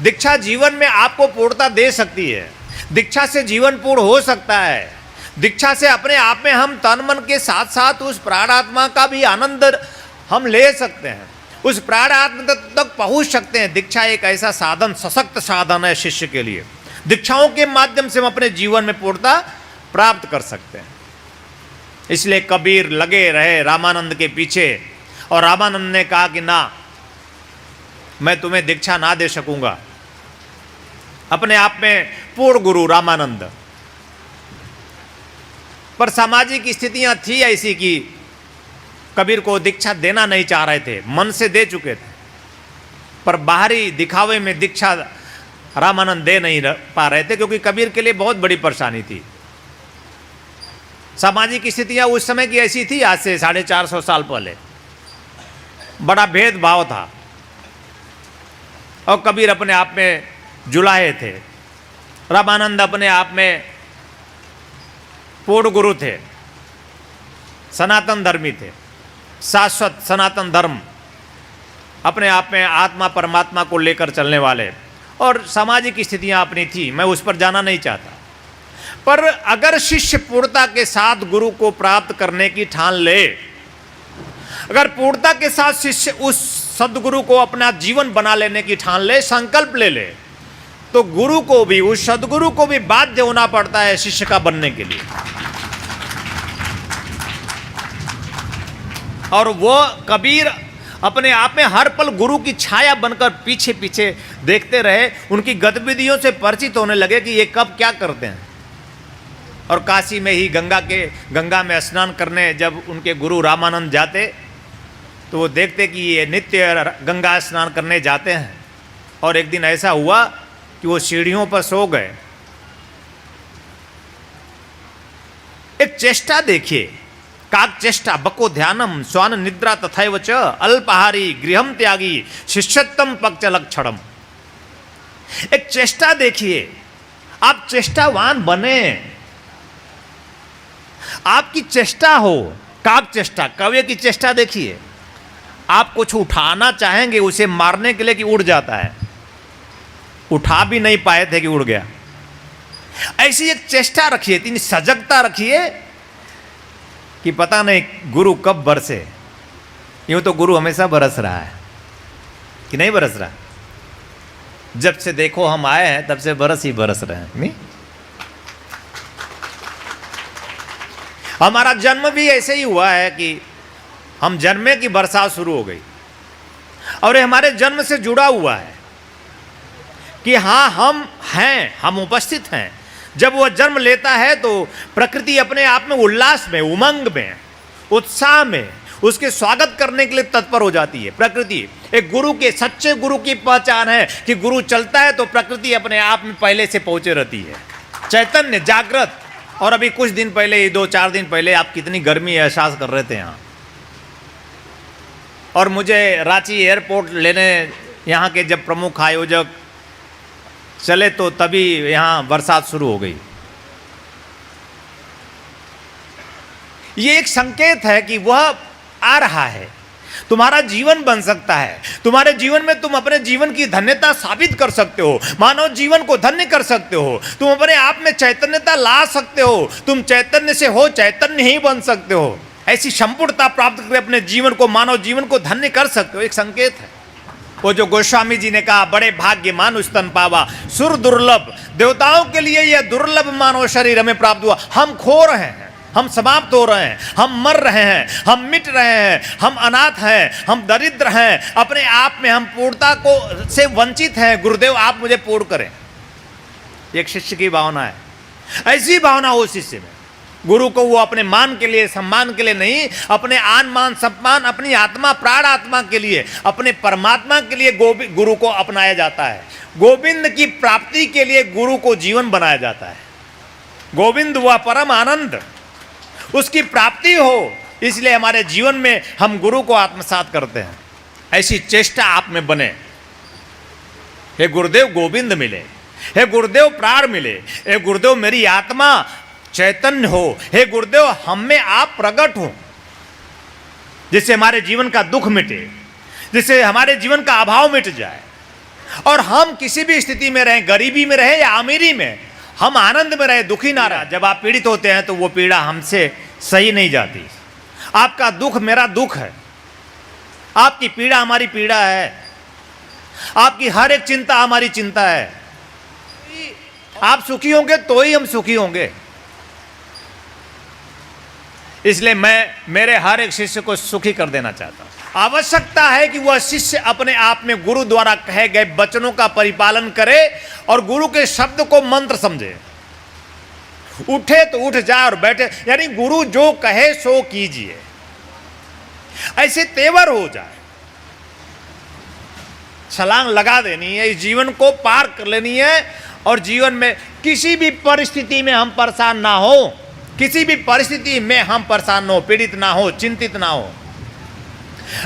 दीक्षा जीवन में आपको पूर्णता दे सकती है। दीक्षा से जीवन पूर्ण हो सकता है। दीक्षा से अपने आप में हम तन मन के साथ साथ उस प्राणात्मा का भी आनंद हम ले सकते हैं, उस प्राणात्मा तक पहुंच सकते हैं। दीक्षा एक ऐसा साधन, सशक्त साधन है शिष्य के लिए। दीक्षाओं के माध्यम से हम अपने जीवन में पूर्णता प्राप्त कर सकते हैं। इसलिए कबीर लगे रहे रामानंद के पीछे, और रामानंद ने कहा कि ना, मैं तुम्हें दीक्षा ना दे सकूंगा। अपने आप में पूर्ण गुरु रामानंद, पर सामाजिक स्थितियां थी ऐसी कि कबीर को दीक्षा देना नहीं चाह रहे थे, मन से दे चुके थे, पर बाहरी दिखावे में दीक्षा रामानंद दे नहीं पा रहे थे, क्योंकि कबीर के लिए बहुत बड़ी परेशानी थी। सामाजिक स्थितियां उस समय की ऐसी थी, आज से 450 साल पहले बड़ा भेदभाव था, और कबीर अपने आप में जुलाहे थे। रामानंद अपने आप में पूर्ण गुरु थे, सनातन धर्मी थे, शाश्वत सनातन धर्म, अपने आप में आत्मा परमात्मा को लेकर चलने वाले। और सामाजिक स्थितियां अपनी थी, मैं उस पर जाना नहीं चाहता। पर अगर शिष्य पूर्णता के साथ गुरु को प्राप्त करने की ठान ले, अगर पूर्णता के साथ शिष्य उस सदगुरु को अपना जीवन बना लेने की ठान ले, संकल्प ले ले, तो गुरु को भी, उस सदगुरु को भी बाध्य होना पड़ता है शिष्य का बनने के लिए। और वो कबीर अपने आप में हर पल गुरु की छाया बनकर पीछे पीछे देखते रहे, उनकी गतिविधियों से परिचित होने लगे कि ये कब क्या करते हैं। और काशी में ही गंगा में स्नान करने जब उनके गुरु रामानंद जाते तो वो देखते कि ये नित्य गंगा स्नान करने जाते हैं। और एक दिन ऐसा हुआ कि वो सीढ़ियों पर सो गए। एक चेष्टा देखिए, काक चेष्टा बको ध्यानम स्वान निद्रा तथैव च अल्पाहारी गृहम त्यागी शिष्यत्तम पक्ष लक्षणम। एक चेष्टा देखिए, आप चेष्टावान बने, आपकी चेष्टा हो। काक चेष्टा, कौवे की चेष्टा देखिए, आप कुछ उठाना चाहेंगे उसे मारने के लिए कि उड़ जाता है, उठा भी नहीं पाए थे कि उड़ गया। ऐसी एक चेष्टा रखिए, इतनी सजगता रखिए कि पता नहीं गुरु कब बरसे। यूं तो गुरु हमेशा बरस रहा है कि नहीं बरस रहा? जब से देखो हम आए हैं तब से बरस ही बरस रहे हैं, नहीं? हमारा जन्म भी ऐसे ही हुआ है कि हम जन्मे की बरसात शुरू हो गई, और ये हमारे जन्म से जुड़ा हुआ है कि हाँ हम हैं, हम उपस्थित हैं। जब वह जन्म लेता है तो प्रकृति अपने आप में उल्लास में, उमंग में, उत्साह में उसके स्वागत करने के लिए तत्पर हो जाती है। प्रकृति एक गुरु के, सच्चे गुरु की पहचान है कि गुरु चलता है तो प्रकृति अपने आप में पहले से पहुंचे रहती है, चैतन्य, जागृत। और अभी कुछ दिन पहले, 2-4 दिन पहले आप कितनी गर्मी एहसास कर रहे थे यहाँ, और मुझे रांची एयरपोर्ट लेने यहाँ के जब प्रमुख आयोजक चले तो तभी यहाँ बरसात शुरू हो गई। ये एक संकेत है कि वह आ रहा है, तुम्हारा जीवन बन सकता है। तुम्हारे जीवन में तुम अपने जीवन की धन्यता साबित कर सकते हो, मानव जीवन को धन्य कर सकते हो, तुम अपने आप में चैतन्यता ला सकते हो, तुम चैतन्य से हो चैतन्य ही बन सकते हो। ऐसी संपूर्णता प्राप्त करके अपने जीवन को, मानव जीवन को धन्य कर सकते हो। एक संकेत है वो जो गोस्वामी जी ने कहा, बड़े भाग्यमान स्तन पावा सुर दुर्लभ, देवताओं के लिए यह दुर्लभ मानव शरीर हमें प्राप्त हुआ। हम खो रहे हैं, हम समाप्त हो रहे हैं, हम मर रहे हैं, हम मिट रहे हैं, हम अनाथ हैं, हम दरिद्र हैं, अपने आप में हम पूर्णता को से वंचित हैं। गुरुदेव आप मुझे पूर्ण करें। एक शिष्य की भावना है, ऐसी भावना हो शिष्य में। गुरु को वो अपने मान के लिए, सम्मान के लिए नहीं, अपने आन मान सम्मान, अपनी आत्मा, प्राण आत्मा के लिए, अपने परमात्मा के लिए गुरु को अपनाया जाता है। गोविंद की प्राप्ति के लिए गुरु को जीवन बनाया जाता है। गोविंद वह परम आनंद, उसकी प्राप्ति हो, इसलिए हमारे जीवन में हम गुरु को आत्मसात करते हैं। ऐसी चेष्टा आप में बने। हे गुरुदेव गोविंद मिले, हे गुरुदेव प्राण मिले, हे गुरुदेव मेरी आत्मा चैतन्य हो, हे गुरुदेव हम में आप प्रकट हो, जिससे हमारे जीवन का दुख मिटे, जिससे हमारे जीवन का अभाव मिट जाए, और हम किसी भी स्थिति में रहें, गरीबी में रहें या अमीरी में, हम आनंद में रहे, दुखी ना रहे। जब आप पीड़ित होते हैं तो वो पीड़ा हमसे सही नहीं जाती। आपका दुख मेरा दुख है, आपकी पीड़ा हमारी पीड़ा है, आपकी हर एक चिंता हमारी चिंता है। आप सुखी होंगे तो ही हम सुखी होंगे। इसलिए मैं मेरे हर एक शिष्य को सुखी कर देना चाहता हूं। आवश्यकता है कि वह शिष्य अपने आप में गुरु द्वारा कहे गए वचनों का परिपालन करे और गुरु के शब्द को मंत्र समझे। उठे तो उठ जाए और बैठे, यानी गुरु जो कहे सो कीजिए, ऐसे तेवर हो जाए। छलांग लगा देनी है, इस जीवन को पार कर लेनी है, और जीवन में किसी भी परिस्थिति में हम परेशान ना हो, किसी भी परिस्थिति में हम परेशान ना हो, पीड़ित ना हो, चिंतित ना हो।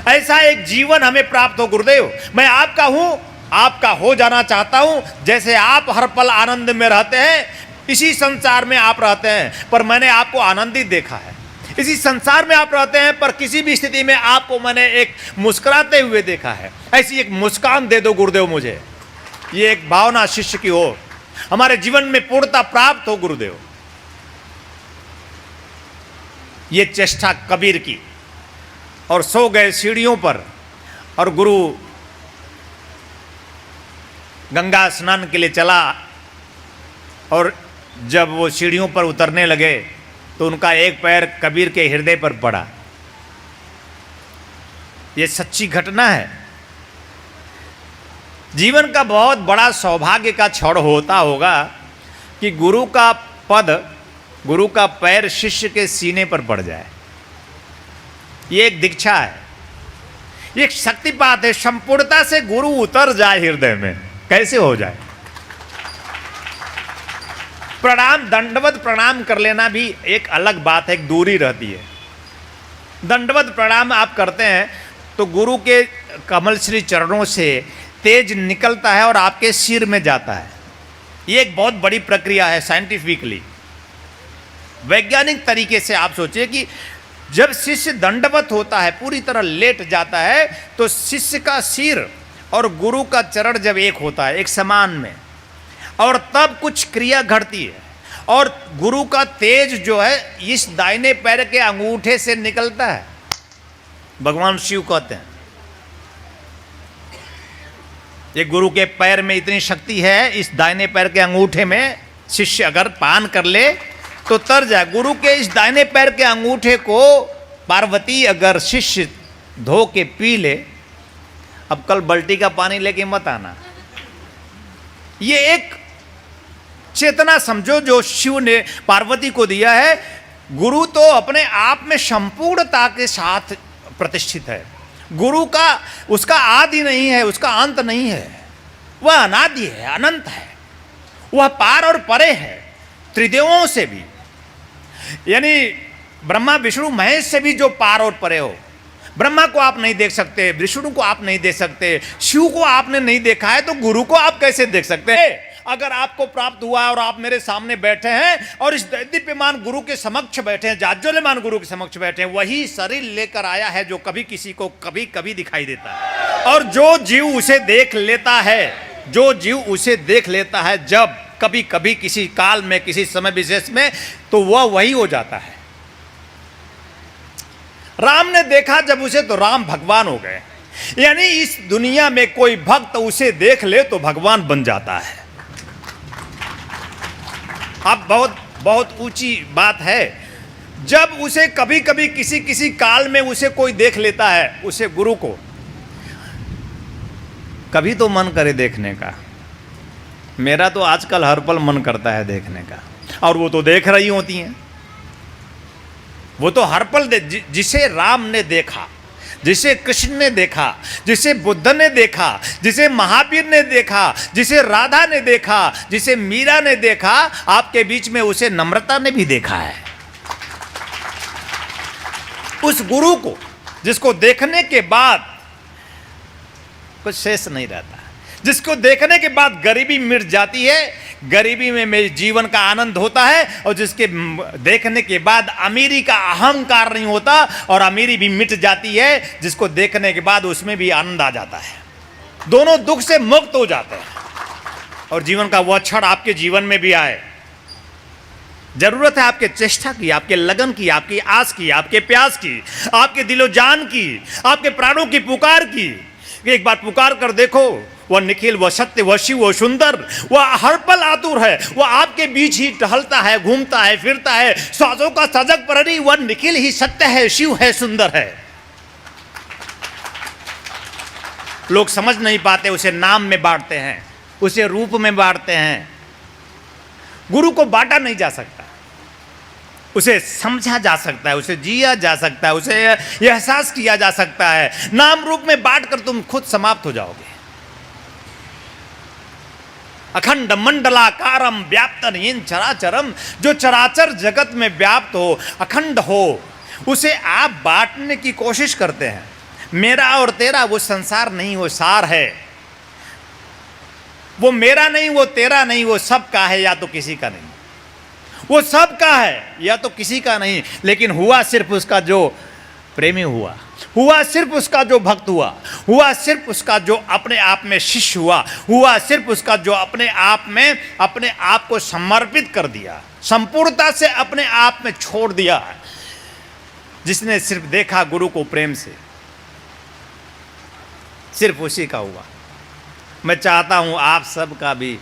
ऐसा एक जीवन हमें प्राप्त हो। गुरुदेव मैं आपका हूं, आपका हो जाना चाहता हूं। जैसे आप हर पल आनंद में रहते हैं, इसी संसार में आप रहते हैं, पर मैंने आपको आनंदित देखा है। इसी संसार में आप रहते हैं, पर किसी भी स्थिति में आपको मैंने एक मुस्कुराते हुए देखा है। ऐसी एक मुस्कान दे दो गुरुदेव मुझे। ये एक भावना शिष्य की हो, हमारे जीवन में पूर्णता प्राप्त हो गुरुदेव। ये चेष्टा कबीर की। और सो गए सीढ़ियों पर, और गुरु गंगा स्नान के लिए चला, और जब वो सीढ़ियों पर उतरने लगे तो उनका एक पैर कबीर के हृदय पर पड़ा। ये सच्ची घटना है। जीवन का बहुत बड़ा सौभाग्य का क्षण होता होगा कि गुरु का पद गुरु का पैर शिष्य के सीने पर पड़ जाए। ये एक दीक्षा है, ये एक शक्तिपात है। संपूर्णता से गुरु उतर जाए हृदय में, कैसे हो जाए? प्रणाम, दंडवत प्रणाम कर लेना भी एक अलग बात है, एक दूरी रहती है। दंडवत प्रणाम आप करते हैं तो गुरु के कमल श्री चरणों से तेज निकलता है और आपके सिर में जाता है। ये एक बहुत बड़ी प्रक्रिया है। साइंटिफिकली, वैज्ञानिक तरीके से आप सोचिए कि जब शिष्य दंडवत होता है, पूरी तरह लेट जाता है, तो शिष्य का सिर और गुरु का चरण जब एक होता है, एक समान में, और तब कुछ क्रिया घटती है और गुरु का तेज जो है इस दाहिने पैर के अंगूठे से निकलता है। भगवान शिव कहते हैं ये गुरु के पैर में इतनी शक्ति है, इस दाहिने पैर के अंगूठे में शिष्य अगर पान कर ले तो तर जाए। गुरु के इस दाहिने पैर के अंगूठे को पार्वती अगर शिष्य धो के पी ले, अब कल बाल्टी का पानी लेके मत आना। ये एक चेतना समझो जो शिव ने पार्वती को दिया है। गुरु तो अपने आप में संपूर्णता के साथ प्रतिष्ठित है। गुरु का, उसका आदि नहीं है, उसका अंत नहीं है, वह अनादि है, अनंत है, वह पार और परे है, त्रिदेवों से भी, यानी ब्रह्मा विष्णु महेश से भी जो पार और परे हो। ब्रह्मा को आप नहीं देख सकते, विष्णु को आप नहीं देख सकते, शिव को आपने नहीं देखा है, तो गुरु को आप कैसे देख सकते हैं? अगर आपको प्राप्त हुआ है और आप मेरे सामने बैठे हैं और इस दीप्यमान गुरु के समक्ष बैठे हैं, जाज्वल्यमान गुरु के समक्ष बैठे हैं, वही शरीर लेकर आया है जो कभी किसी को कभी कभी दिखाई देता है। और जो जीव उसे देख लेता है, जो जीव उसे देख लेता है जब कभी कभी किसी काल में, किसी समय विशेष में, तो वह वही हो जाता है। राम ने देखा जब उसे, तो राम भगवान हो गए। यानी इस दुनिया में कोई भक्त उसे देख ले तो भगवान बन जाता है। अब बहुत बहुत ऊंची बात है, जब उसे कभी कभी किसी किसी काल में उसे कोई देख लेता है, उसे गुरु को, कभी तो मन करे देखने का। मेरा तो आजकल हर पल मन करता है देखने का, और वो तो देख रही होती हैं। वो तो हर पल जिसे राम ने देखा, जिसे कृष्ण ने देखा, जिसे बुद्ध ने देखा, जिसे महावीर ने देखा, जिसे राधा ने देखा, जिसे मीरा ने देखा, आपके बीच में उसे नम्रता ने भी देखा है। उस गुरु को जिसको देखने के बाद कुछ शेष नहीं रहता, जिसको देखने के बाद गरीबी मिट जाती है, गरीबी में मेरे जीवन का आनंद होता है, और जिसके देखने के बाद अमीरी का अहंकार नहीं होता और अमीरी भी मिट जाती है, जिसको देखने के बाद उसमें भी आनंद आ जाता है। दोनों दुख से मुक्त हो जाते हैं और जीवन का वह क्षण आपके जीवन में भी आए। जरूरत है आपके चेष्टा की, आपके लगन की, आपकी आस की, आपके प्यास की, आपके दिलो जान की, आपके प्राणों की पुकार की। एक बार पुकार कर देखो, वह निखिल, वह सत्य, वह शिव, वह सुंदर, वह हर पल आतुर है, वह आपके बीच ही टहलता है, घूमता है, फिरता है, श्वासों का सजग प्रहरी, वह निखिल ही सत्य है, शिव है, सुंदर है। लोग समझ नहीं पाते, उसे नाम में बांटते हैं, उसे रूप में बांटते हैं। गुरु को बांटा नहीं जा सकता, उसे समझा जा सकता है, उसे जिया जा सकता है, उसे एहसास किया जा सकता है। नाम रूप में बांटकर तुम खुद समाप्त हो जाओगे। अखंड मंडलाकारम व्याप्तन येन चराचरम, जो चराचर जगत में व्याप्त हो, अखंड हो, उसे आप बांटने की कोशिश करते हैं। मेरा और तेरा वो संसार नहीं, वो सार है। वो मेरा नहीं, वो तेरा नहीं, वो सबका है, या तो किसी का नहीं। वो सबका है या तो किसी का नहीं, लेकिन हुआ सिर्फ उसका जो प्रेमी हुआ, हुआ सिर्फ उसका जो भक्त हुआ, हुआ सिर्फ उसका जो अपने आप में शिष्य हुआ, हुआ सिर्फ उसका जो अपने आप में अपने आप को समर्पित कर दिया, संपूर्णता से अपने आप में छोड़ दिया, जिसने सिर्फ देखा गुरु को प्रेम से, सिर्फ उसी का हुआ। मैं चाहता हूं आप सब का भी,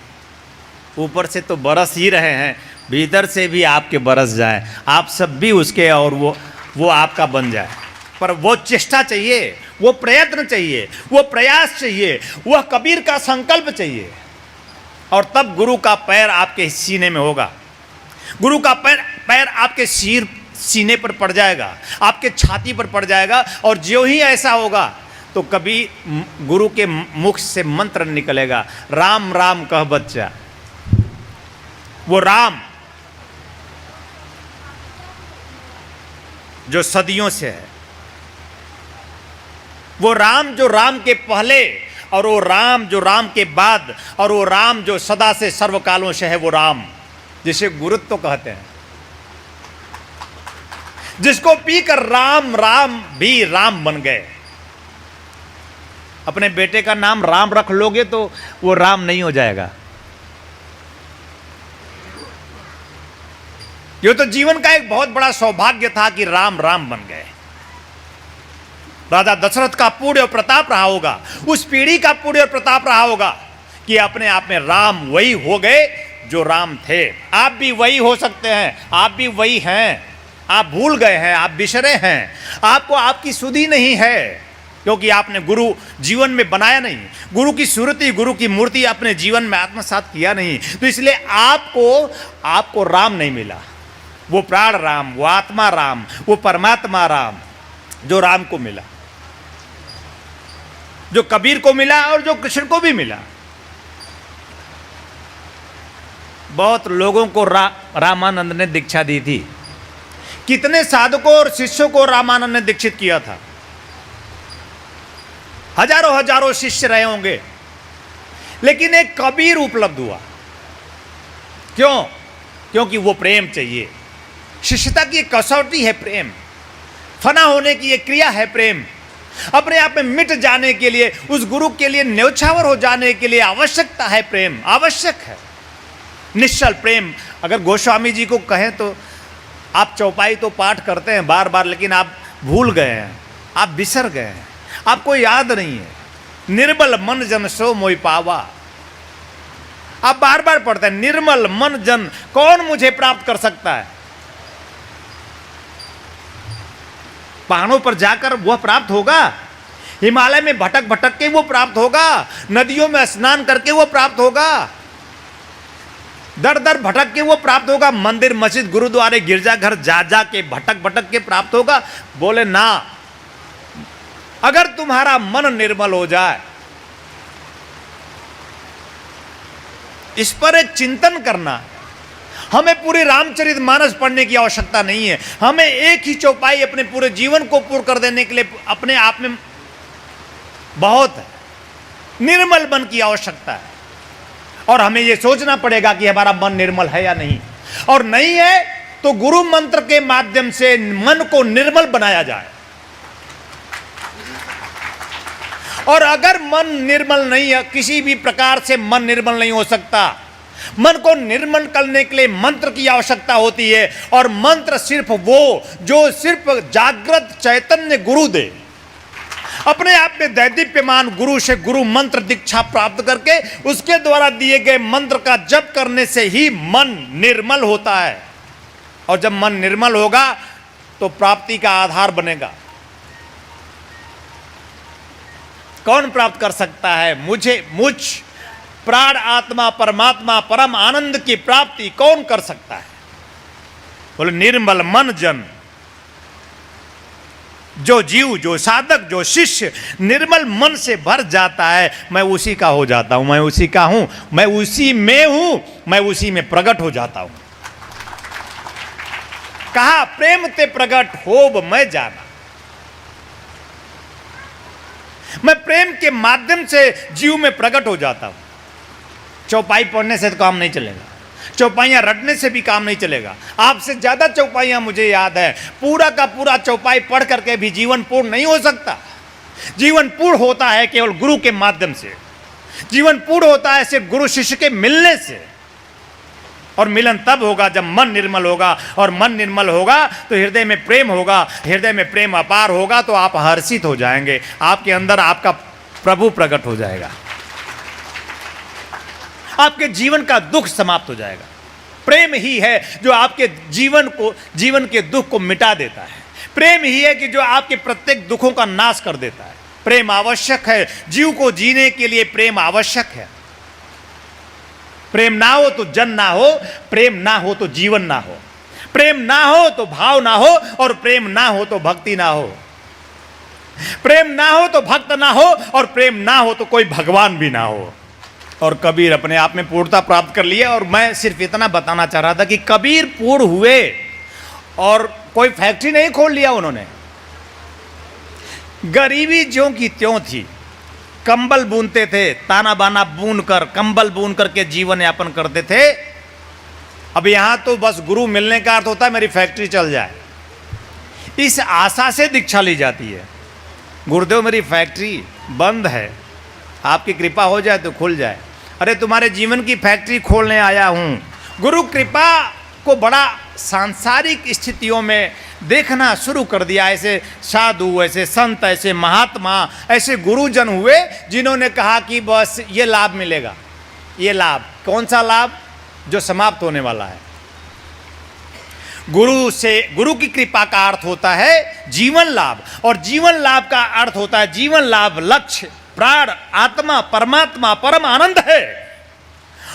ऊपर से तो बरस ही रहे हैं, भीतर से भी आपके बरस जाए, आप सब भी उसके और वो आपका बन जाए। पर वो चेष्टा चाहिए, वो प्रयत्न चाहिए, वो प्रयास चाहिए, वह कबीर का संकल्प चाहिए, और तब गुरु का पैर आपके सीने में होगा। गुरु का पैर पैर आपके सीने पर पड़ जाएगा, आपके छाती पर पड़ जाएगा, और जो ही ऐसा होगा तो कभी गुरु के मुख से मंत्र निकलेगा, राम राम कह बच्चा। वो राम जो सदियों से है, वो राम जो राम के पहले, और वो राम जो राम के बाद, और वो राम जो सदा से सर्वकालों से है, वो राम जिसे गुरुत्व कहते हैं, जिसको पीकर राम राम भी राम बन गए। अपने बेटे का नाम राम रख लोगे तो वो राम नहीं हो जाएगा। ये तो जीवन का एक बहुत बड़ा सौभाग्य था कि राम राम बन गए। राजा दशरथ का पुण्य और प्रताप रहा होगा, उस पीढ़ी का पुण्य और प्रताप रहा होगा कि अपने आप में राम वही हो गए जो राम थे। आप भी वही हो सकते हैं, आप भी वही हैं। आप भूल गए हैं, आप बिसरे हैं, आपको आपकी सुधि नहीं है, क्योंकि आपने गुरु जीवन में बनाया नहीं, गुरु की सूरती, गुरु की मूर्ति अपने जीवन में आत्मसात किया नहीं। तो इसलिए आपको राम नहीं मिला, वो प्राण राम, वो आत्मा राम, वो परमात्मा राम जो राम को मिला, जो कबीर को मिला और जो कृष्ण को भी मिला। बहुत लोगों को रामानंद ने दीक्षा दी थी, कितने साधकों और शिष्यों को रामानंद ने दीक्षित किया था। हजारों हजारों शिष्य रहे होंगे, लेकिन एक कबीर उपलब्ध हुआ। क्यों? क्योंकि वो प्रेम चाहिए। शिष्यता की एक कसौटी है प्रेम, फना होने की एक क्रिया है प्रेम, अपने आप में मिट जाने के लिए, उस गुरु के लिए न्यौछावर हो जाने के लिए आवश्यकता है प्रेम, आवश्यक है निश्चल प्रेम। अगर गोस्वामी जी को कहें तो आप चौपाई तो पाठ करते हैं बार बार, लेकिन आप भूल गए हैं, आप बिसर गए हैं, आपको याद नहीं है। निर्मल मन जन सो मोहि पावा, आप बार बार पढ़ते हैं, निर्मल मन जन कौन मुझे प्राप्त कर सकता है। पहाड़ों पर जाकर वह प्राप्त होगा, हिमालय में भटक भटक के वो प्राप्त होगा, नदियों में स्नान करके वो प्राप्त होगा, दर दर भटक के वो प्राप्त होगा, मंदिर मस्जिद गुरुद्वारे गिरजाघर जा जा के भटक भटक के प्राप्त होगा। बोले ना, अगर तुम्हारा मन निर्मल हो जाए, इस पर एक चिंतन करना। हमें पूरी रामचरितमानस पढ़ने की आवश्यकता नहीं है, हमें एक ही चौपाई अपने पूरे जीवन को पूर्ण कर देने के लिए अपने आप में बहुत है, निर्मल मन की आवश्यकता है। और हमें यह सोचना पड़ेगा कि हमारा मन निर्मल है या नहीं, और नहीं है तो गुरु मंत्र के माध्यम से मन को निर्मल बनाया जाए। और अगर मन निर्मल नहीं है, किसी भी प्रकार से मन निर्मल नहीं हो सकता। मन को निर्मल करने के लिए मंत्र की आवश्यकता होती है, और मंत्र सिर्फ वो जो सिर्फ जागृत चैतन्य गुरु दे, अपने आप में दैदीप्यमान गुरु से गुरु मंत्र दीक्षा प्राप्त करके उसके द्वारा दिए गए मंत्र का जप करने से ही मन निर्मल होता है। और जब मन निर्मल होगा तो प्राप्ति का आधार बनेगा। कौन प्राप्त कर सकता है? मुझ प्राण आत्मा परमात्मा परम आनंद की प्राप्ति कौन कर सकता है? बोले निर्मल मन जन, जो जीव, जो साधक, जो शिष्य निर्मल मन से भर जाता है, मैं उसी का हो जाता हूं, मैं उसी का हूं, मैं उसी में हूं, मैं उसी में प्रकट हो जाता हूं। कहा प्रेम ते प्रकट होब मैं जाना। मैं प्रेम के माध्यम से जीव में प्रकट हो जाता हूं। चौपाई पढ़ने से तो काम नहीं चलेगा, चौपाइयां रटने से भी काम नहीं चलेगा। आपसे ज्यादा चौपाइयां मुझे याद है, पूरा का पूरा चौपाई पढ़ करके भी जीवन पूर्ण नहीं हो सकता। जीवन पूर्ण होता है केवल गुरु के माध्यम से, जीवन पूर्ण होता है सिर्फ गुरु शिष्य के मिलने से। और मिलन तब होगा जब मन निर्मल होगा, और मन निर्मल होगा तो हृदय में प्रेम होगा, हृदय में प्रेम अपार होगा तो आप हर्षित हो जाएंगे, आपके अंदर आपका प्रभु प्रकट हो जाएगा, आपके जीवन का दुख समाप्त हो जाएगा। प्रेम ही है जो आपके जीवन के दुख को मिटा देता है। प्रेम ही है कि जो आपके प्रत्येक दुखों का नाश कर देता है। प्रेम आवश्यक है, जीव को जीने के लिए प्रेम आवश्यक है। प्रेम ना हो तो जन ना हो, प्रेम ना हो तो जीवन ना हो। प्रेम ना हो तो भाव ना हो, और प्रेम ना हो तो भक्ति ना हो। प्रेम ना हो तो भक्त ना हो, और प्रेम ना हो तो कोई भगवान भी ना हो। और कबीर अपने आप में पूर्णता प्राप्त कर लिया। और मैं सिर्फ इतना बताना चाह रहा था कि कबीर पूर्ण हुए और कोई फैक्ट्री नहीं खोल लिया उन्होंने। गरीबी ज्यों की त्यों थी, कंबल बुनते थे, ताना बाना बुन कर, कंबल बुन करके जीवन यापन करते थे। अब यहां तो बस गुरु मिलने का अर्थ होता है मेरी फैक्ट्री चल जाए, इस आशा से दीक्षा ली जाती है। गुरुदेव मेरी फैक्ट्री बंद है, आपकी कृपा हो जाए तो खुल जाए। अरे तुम्हारे जीवन की फैक्ट्री खोलने आया हूं। गुरु कृपा को बड़ा सांसारिक स्थितियों में देखना शुरू कर दिया। ऐसे साधु, ऐसे संत, ऐसे महात्मा, ऐसे गुरुजन हुए जिन्होंने कहा कि बस ये लाभ मिलेगा। ये लाभ कौन सा लाभ? जो समाप्त होने वाला है। गुरु की कृपा का अर्थ होता है जीवन लाभ, और जीवन लाभ का अर्थ होता है जीवन लाभ लक्ष्य, प्राण, आत्मा, परमात्मा, परम आनंद है।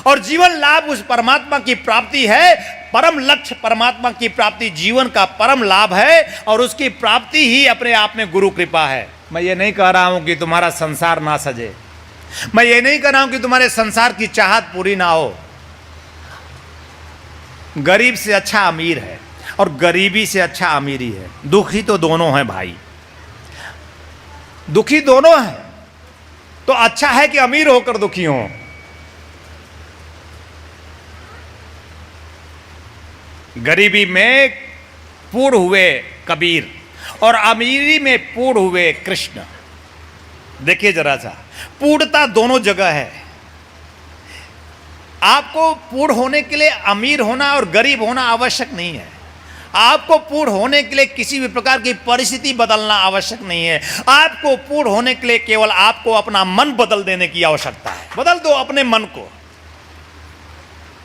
और जीवन लाभ उस परमात्मा की प्राप्ति है। परम लक्ष्य परमात्मा की प्राप्ति जीवन का परम लाभ है, और उसकी प्राप्ति ही अपने आप में गुरु कृपा है। मैं ये नहीं कह रहा हूं कि तुम्हारा संसार ना सजे, मैं ये नहीं कह रहा हूं कि तुम्हारे संसार की चाहत पूरी ना हो। गरीब से अच्छा अमीर है, और गरीबी से अच्छा अमीरी है। दुखी तो दोनों हैं भाई, दुखी दोनों हैं। तो अच्छा है कि अमीर होकर दुखी हो। गरीबी में पूर्ण हुए कबीर, और अमीरी में पूर्ण हुए कृष्ण। देखिए जरा सा, पूर्णता दोनों जगह है। आपको पूर्ण होने के लिए अमीर होना और गरीब होना आवश्यक नहीं है। आपको पूर्ण होने के लिए किसी भी प्रकार की परिस्थिति बदलना आवश्यक नहीं है। आपको पूर्ण होने के लिए केवल आपको अपना मन बदल देने की आवश्यकता है। बदल दो अपने मन को,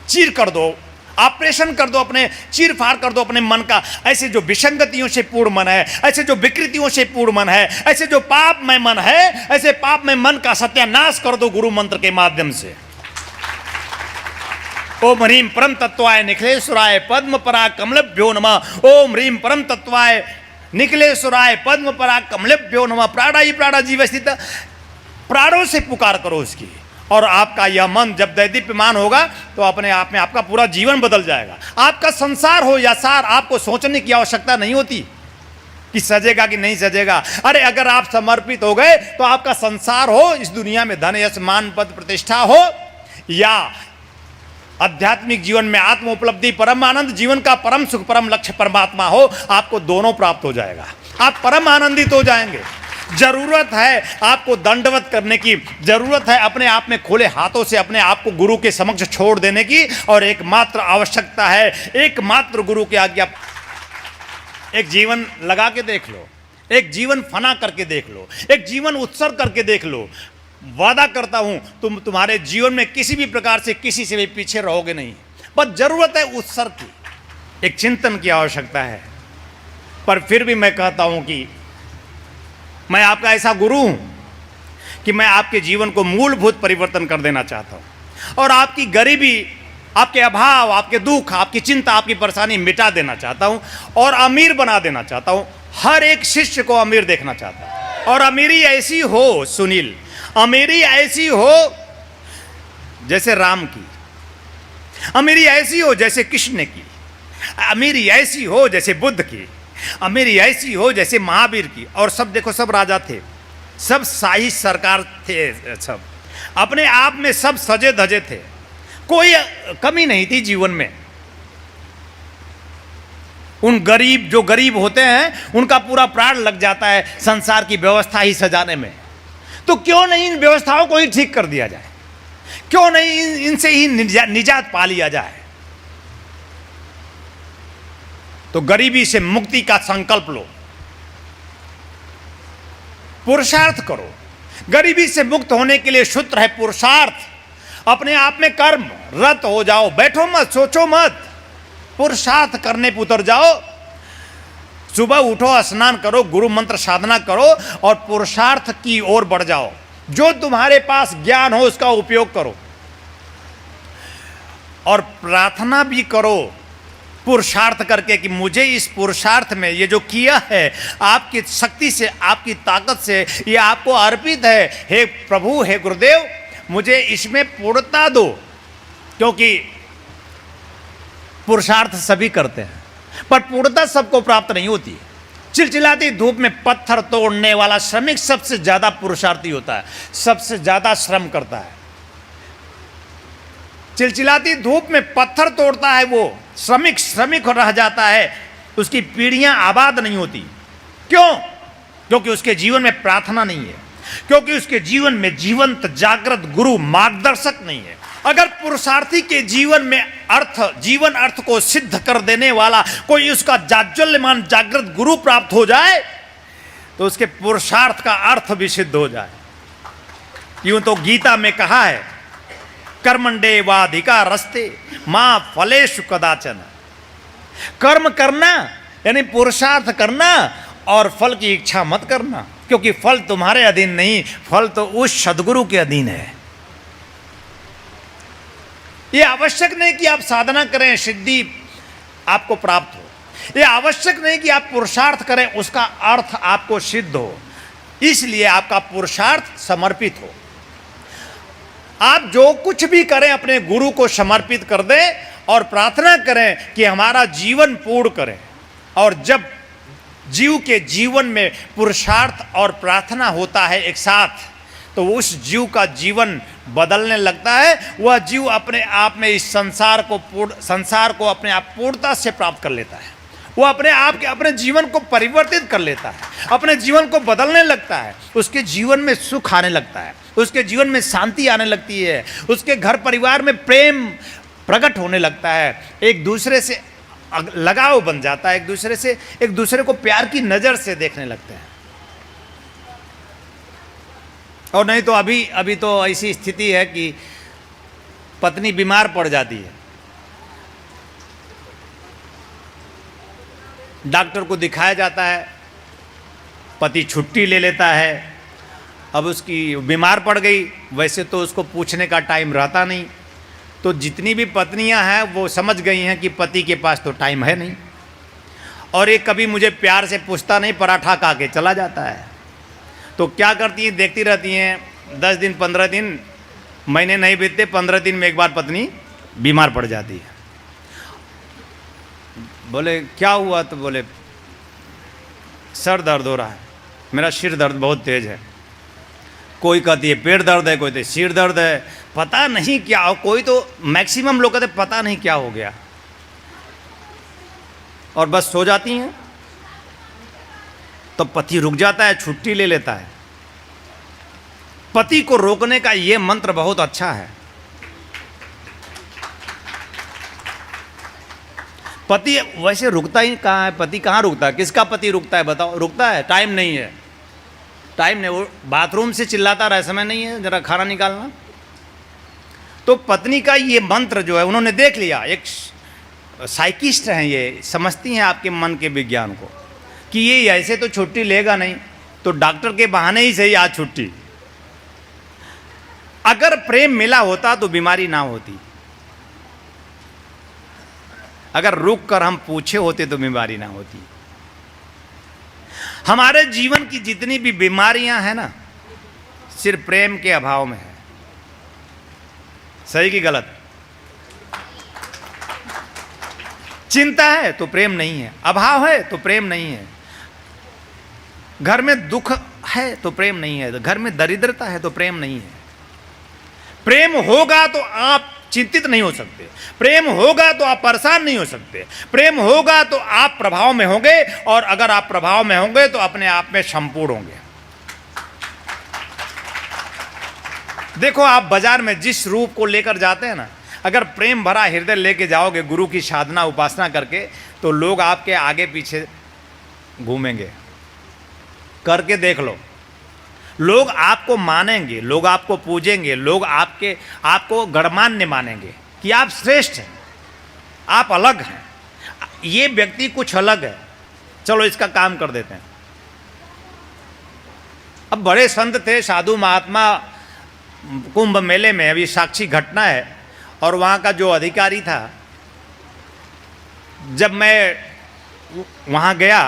चीर कर दो, ऑपरेशन कर दो, अपने चीर फाड़ कर दो अपने मन का। ऐसे जो विसंगतियों से पूर्ण मन है, ऐसे जो विकृतियों से पूर्ण मन है, ऐसे जो पाप में मन है, ऐसे पाप में मन का सत्यानाश कर दो गुरु मंत्र के माध्यम से। ओम ह्रीम परम तत्वाय निखिलेश्वराय पद्म पराग कमलभ्यो नमः। ओम ह्रीम परम तत्वाय निखिलेश्वराय पद्म पराग कमलभ्यो नमः। प्राणा ही प्राणा जीव स्थित, प्राणों से पुकार करो उसकी। और आपका यह मन जब दैदीप्यमान होगा तो अपने आप में आपका पूरा जीवन बदल जाएगा। आपका संसार हो या सार, आपको सोचने की आवश्यकता नहीं होती कि सजेगा कि नहीं सजेगा। अरे अगर आप समर्पित हो गए तो आपका संसार हो, इस दुनिया में धन यश मान पद प्रतिष्ठा हो, या आध्यात्मिक जीवन में आत्म उपलब्धि, परम आनंद, जीवन का परम सुख, परम लक्ष्य परमात्मा हो, आपको दोनों प्राप्त हो जाएगा। आप परम आनंदित हो जाएंगे। जरूरत है आपको दंडवत करने की, जरूरत है अपने आप में खुले हाथों से अपने आप को गुरु के समक्ष छोड़ देने की, और एकमात्र आवश्यकता है एकमात्र गुरु की आज्ञा। एक जीवन लगा के देख लो, एक जीवन फना करके देख लो, एक जीवन उत्सर्ग करके देख लो। वादा करता हूं तुम्हारे जीवन में किसी भी प्रकार से किसी से भी पीछे रहोगे नहीं। बस जरूरत है उत्सर्ग की, एक चिंतन की आवश्यकता है। पर फिर भी मैं कहता हूं कि मैं आपका ऐसा गुरु हूं कि मैं आपके जीवन को मूलभूत परिवर्तन कर देना चाहता हूं, और आपकी गरीबी, आपके अभाव, आपके दुख, आपकी चिंता, आपकी परेशानी मिटा देना चाहता हूं, और अमीर बना देना चाहता हूं। हर एक शिष्य को अमीर देखना चाहता हूं। और अमीरी ऐसी हो सुनील, अमीरी ऐसी हो जैसे राम की, अमीरी ऐसी हो जैसे कृष्ण की, अमीरी ऐसी हो जैसे बुद्ध की, अमीरी ऐसी हो जैसे महावीर की। और सब देखो, सब राजा थे, सब शाही सरकार थे, सब अपने आप में सब सजे धजे थे, कोई कमी नहीं थी जीवन में। उन गरीब, जो गरीब होते हैं उनका पूरा प्राण लग जाता है संसार की व्यवस्था ही सजाने में। तो क्यों नहीं इन व्यवस्थाओं को ही ठीक कर दिया जाए? क्यों नहीं इनसे ही निजात पा लिया जाए? तो गरीबी से मुक्ति का संकल्प लो, पुरुषार्थ करो। गरीबी से मुक्त होने के लिए सूत्र है पुरुषार्थ। अपने आप में कर्म रत हो जाओ, बैठो मत, सोचो मत, पुरुषार्थ करने पे उतर जाओ। सुबह उठो, स्नान करो, गुरु मंत्र साधना करो, और पुरुषार्थ की ओर बढ़ जाओ। जो तुम्हारे पास ज्ञान हो उसका उपयोग करो, और प्रार्थना भी करो पुरुषार्थ करके कि मुझे इस पुरुषार्थ में ये जो किया है आपकी शक्ति से, आपकी ताकत से ये आपको अर्पित है। हे प्रभु, हे गुरुदेव, मुझे इसमें पूर्णता दो। क्योंकि पुरुषार्थ सभी करते हैं पर पूर्णता सबको प्राप्त नहीं होती। चिलचिलाती धूप में पत्थर तोड़ने वाला श्रमिक सबसे ज्यादा पुरुषार्थी होता है, सबसे ज्यादा श्रम करता है। चिलचिलाती धूप में पत्थर तोड़ता है वो श्रमिक रह जाता है, उसकी पीढ़ियां आबाद नहीं होती। क्यों? क्योंकि उसके जीवन में प्रार्थना नहीं है, क्योंकि उसके जीवन में जीवंत जागृत गुरु मार्गदर्शक नहीं है। अगर पुरुषार्थी के जीवन में जीवन अर्थ को सिद्ध कर देने वाला कोई उसका जाज्वल्यमान जागृत गुरु प्राप्त हो जाए तो उसके पुरुषार्थ का अर्थ भी सिद्ध हो जाए। यूं तो गीता में कहा है, कर्मण्डे वाधिकारस्ते मां फलेषु कदाचन। कर्म करना यानी पुरुषार्थ करना और फल की इच्छा मत करना, क्योंकि फल तुम्हारे अधीन नहीं, फल तो उस सदगुरु के अधीन है। ये आवश्यक नहीं कि आप साधना करें सिद्धि आपको प्राप्त हो, ये आवश्यक नहीं कि आप पुरुषार्थ करें उसका अर्थ आपको सिद्ध हो। इसलिए आपका पुरुषार्थ समर्पित हो। आप जो कुछ भी करें अपने गुरु को समर्पित कर दें और प्रार्थना करें कि हमारा जीवन पूर्ण करें। और जब जीव के जीवन में पुरुषार्थ और प्रार्थना होता है एक साथ, तो उस जीव का जीवन बदलने लगता है। वह जीव अपने आप में इस संसार को अपने आप पूर्णता से प्राप्त कर लेता है। वो अपने जीवन को परिवर्तित कर लेता है, अपने जीवन को बदलने लगता है। उसके जीवन में सुख आने लगता है, उसके जीवन में शांति आने लगती है, उसके घर परिवार में प्रेम प्रकट होने लगता है, एक दूसरे से लगाव बन जाता है, एक दूसरे को प्यार की नज़र से देखने लगते हैं। और नहीं तो अभी तो ऐसी स्थिति है कि पत्नी बीमार पड़ जाती है, डॉक्टर को दिखाया जाता है, पति छुट्टी ले लेता है। अब उसकी बीमार पड़ गई, वैसे तो उसको पूछने का टाइम रहता नहीं, तो जितनी भी पत्नियां हैं वो समझ गई हैं कि पति के पास तो टाइम है नहीं, और एक कभी मुझे प्यार से पूछता नहीं, पराठा खा के चला जाता है। तो क्या करती हैं, देखती रहती हैं, 10 दिन 15 दिन महीने नहीं बीतते, 15 दिन में एक बार पत्नी बीमार पड़ जाती है। बोले क्या हुआ? तो बोले सर दर्द हो रहा है, मेरा सिर दर्द बहुत तेज है। कोई कहती है पेट दर्द है, कोई कहती है सिर दर्द है, पता नहीं क्या हो। कोई तो मैक्सिमम लोग कहते पता नहीं क्या हो गया, और बस सो जाती हैं। तो पति रुक जाता है, छुट्टी ले लेता है। पति को रोकने का ये मंत्र बहुत अच्छा है। पति वैसे रुकता ही कहाँ है, पति कहाँ रुकता है? किसका पति रुकता है बताओ? रुकता है? टाइम नहीं है, टाइम नहीं। वो बाथरूम से चिल्लाता रहा, समय नहीं है जरा खाना निकालना। तो पत्नी का ये मंत्र जो है उन्होंने देख लिया, एक साइकिस्ट हैं, ये समझती हैं आपके मन के विज्ञान को कि ये ऐसे तो छुट्टी लेगा नहीं, तो डॉक्टर के बहाने ही सही आज छुट्टी। अगर प्रेम मिला होता तो बीमारी ना होती, अगर रुक कर हम पूछे होते तो बीमारी ना होती। हमारे जीवन की जितनी भी बीमारियां हैं ना, सिर्फ प्रेम के अभाव में है। सही कि गलत? चिंता है तो प्रेम नहीं है, अभाव है तो प्रेम नहीं है, घर में दुख है तो प्रेम नहीं है, घर में दरिद्रता है तो प्रेम नहीं है। प्रेम होगा तो आप चिंतित नहीं हो सकते, प्रेम होगा तो आप परेशान नहीं हो सकते, प्रेम होगा तो आप प्रभाव में होंगे, और अगर आप प्रभाव में होंगे तो अपने आप में संपूर्ण होंगे। देखो आप बाजार में जिस रूप को लेकर जाते हैं ना, अगर प्रेम भरा हृदय लेके जाओगे गुरु की साधना उपासना करके, तो लोग आपके आगे पीछे घूमेंगे। करके देख लो, लोग आपको मानेंगे, लोग आपको पूजेंगे, लोग आपको गणमान्य मानेंगे कि आप श्रेष्ठ हैं, आप अलग हैं, ये व्यक्ति कुछ अलग है, चलो इसका काम कर देते हैं। अब बड़े संत थे, साधु महात्मा, कुंभ मेले में अभी साक्षी घटना है, और वहाँ का जो अधिकारी था जब मैं वहाँ गया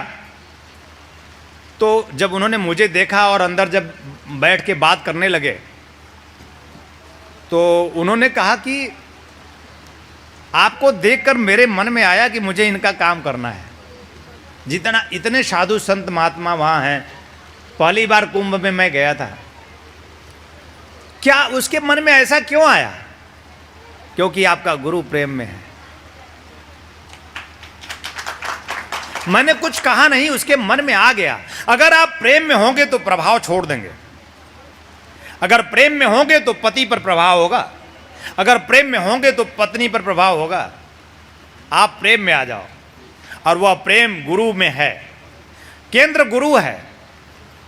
तो जब उन्होंने मुझे देखा और अंदर जब बैठ के बात करने लगे तो उन्होंने कहा कि आपको देखकर मेरे मन में आया कि मुझे इनका काम करना है। इतने साधु संत महात्मा वहाँ हैं, पहली बार कुंभ में मैं गया था। क्या उसके मन में ऐसा क्यों आया? क्योंकि आपका गुरु प्रेम में है। मैंने कुछ कहा नहीं, उसके मन में आ गया। अगर आप प्रेम में होंगे तो प्रभाव छोड़ देंगे। अगर प्रेम में होंगे तो पति पर प्रभाव होगा, अगर प्रेम में होंगे तो पत्नी पर प्रभाव होगा। आप प्रेम में आ जाओ, और वह प्रेम गुरु में है। केंद्र गुरु है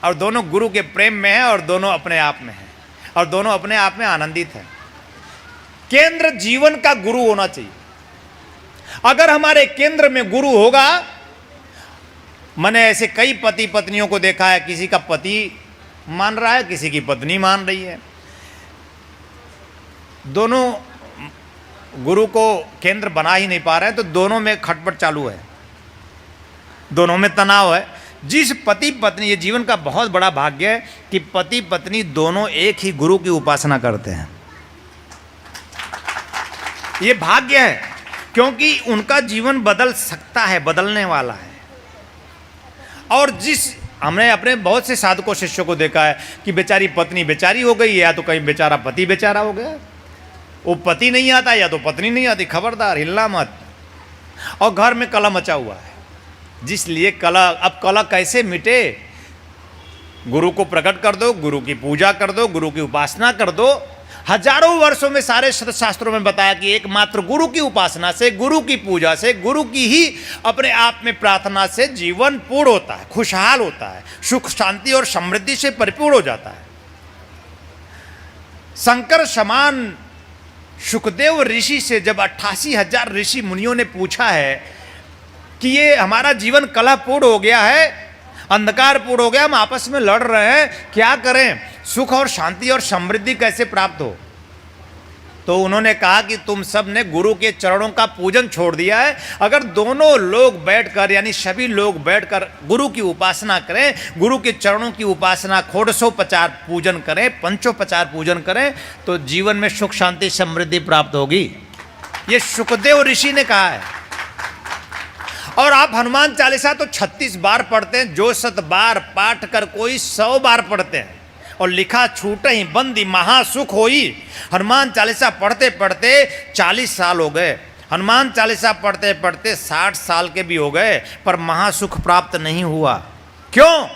और दोनों गुरु के प्रेम में है और दोनों अपने आप में है और दोनों अपने आप में आनंदित है। केंद्र जीवन का गुरु होना चाहिए। अगर हमारे केंद्र में गुरु होगा, मैंने ऐसे कई पति पत्नियों को देखा है, किसी का पति मान रहा है, किसी की पत्नी मान रही है, दोनों गुरु को केंद्र बना ही नहीं पा रहे हैं, तो दोनों में खटपट चालू है, दोनों में तनाव है। जिस पति पत्नी, ये जीवन का बहुत बड़ा भाग्य है कि पति पत्नी दोनों एक ही गुरु की उपासना करते हैं। ये भाग्य है, क्योंकि उनका जीवन बदल सकता है, बदलने वाला है। और हमने अपने बहुत से साधकों शिष्यों को देखा है कि बेचारी पत्नी बेचारी हो गई, या तो कहीं बेचारा पति बेचारा हो गया। वो पति नहीं आता या तो पत्नी नहीं आती, खबरदार हिलना मत। और घर में कलह मचा हुआ है, जिसलिए कलह, अब कलह कैसे मिटे? गुरु को प्रकट कर दो, गुरु की पूजा कर दो, गुरु की उपासना कर दो। हजारों वर्षों में सारे शास्त्रों में बताया कि एकमात्र गुरु की उपासना से, गुरु की पूजा से, गुरु की ही अपने आप में प्रार्थना से जीवन पूर्ण होता है, खुशहाल होता है, सुख शांति और समृद्धि से परिपूर्ण हो जाता है। शंकर समान सुखदेव ऋषि से जब 88,000 ऋषि मुनियों ने पूछा है कि ये हमारा जीवन कलहपूर्ण हो गया है, अंधकारपूर्ण हो गया, हम आपस में लड़ रहे हैं, क्या करें, सुख और शांति और समृद्धि कैसे प्राप्त हो? तो उन्होंने कहा कि तुम सब ने गुरु के चरणों का पूजन छोड़ दिया है। अगर दोनों लोग बैठकर, यानी सभी लोग बैठकर गुरु की उपासना करें, गुरु के चरणों की उपासना, षोडशोपचार पूजन करें, पंचोपचार पूजन करें, तो जीवन में सुख शांति समृद्धि प्राप्त होगी। ये सुखदेव ऋषि ने कहा है। और आप हनुमान चालीसा तो 36 बार पढ़ते हैं, जो 7 बार पाठ कर कोई 100 बार पढ़ते हैं। और लिखा छूटे ही बंदी महासुख होई। हनुमान चालीसा पढ़ते पढ़ते 40 साल हो गए, हनुमान चालीसा पढ़ते पढ़ते 60 साल के भी हो गए, पर महासुख प्राप्त नहीं हुआ। क्यों?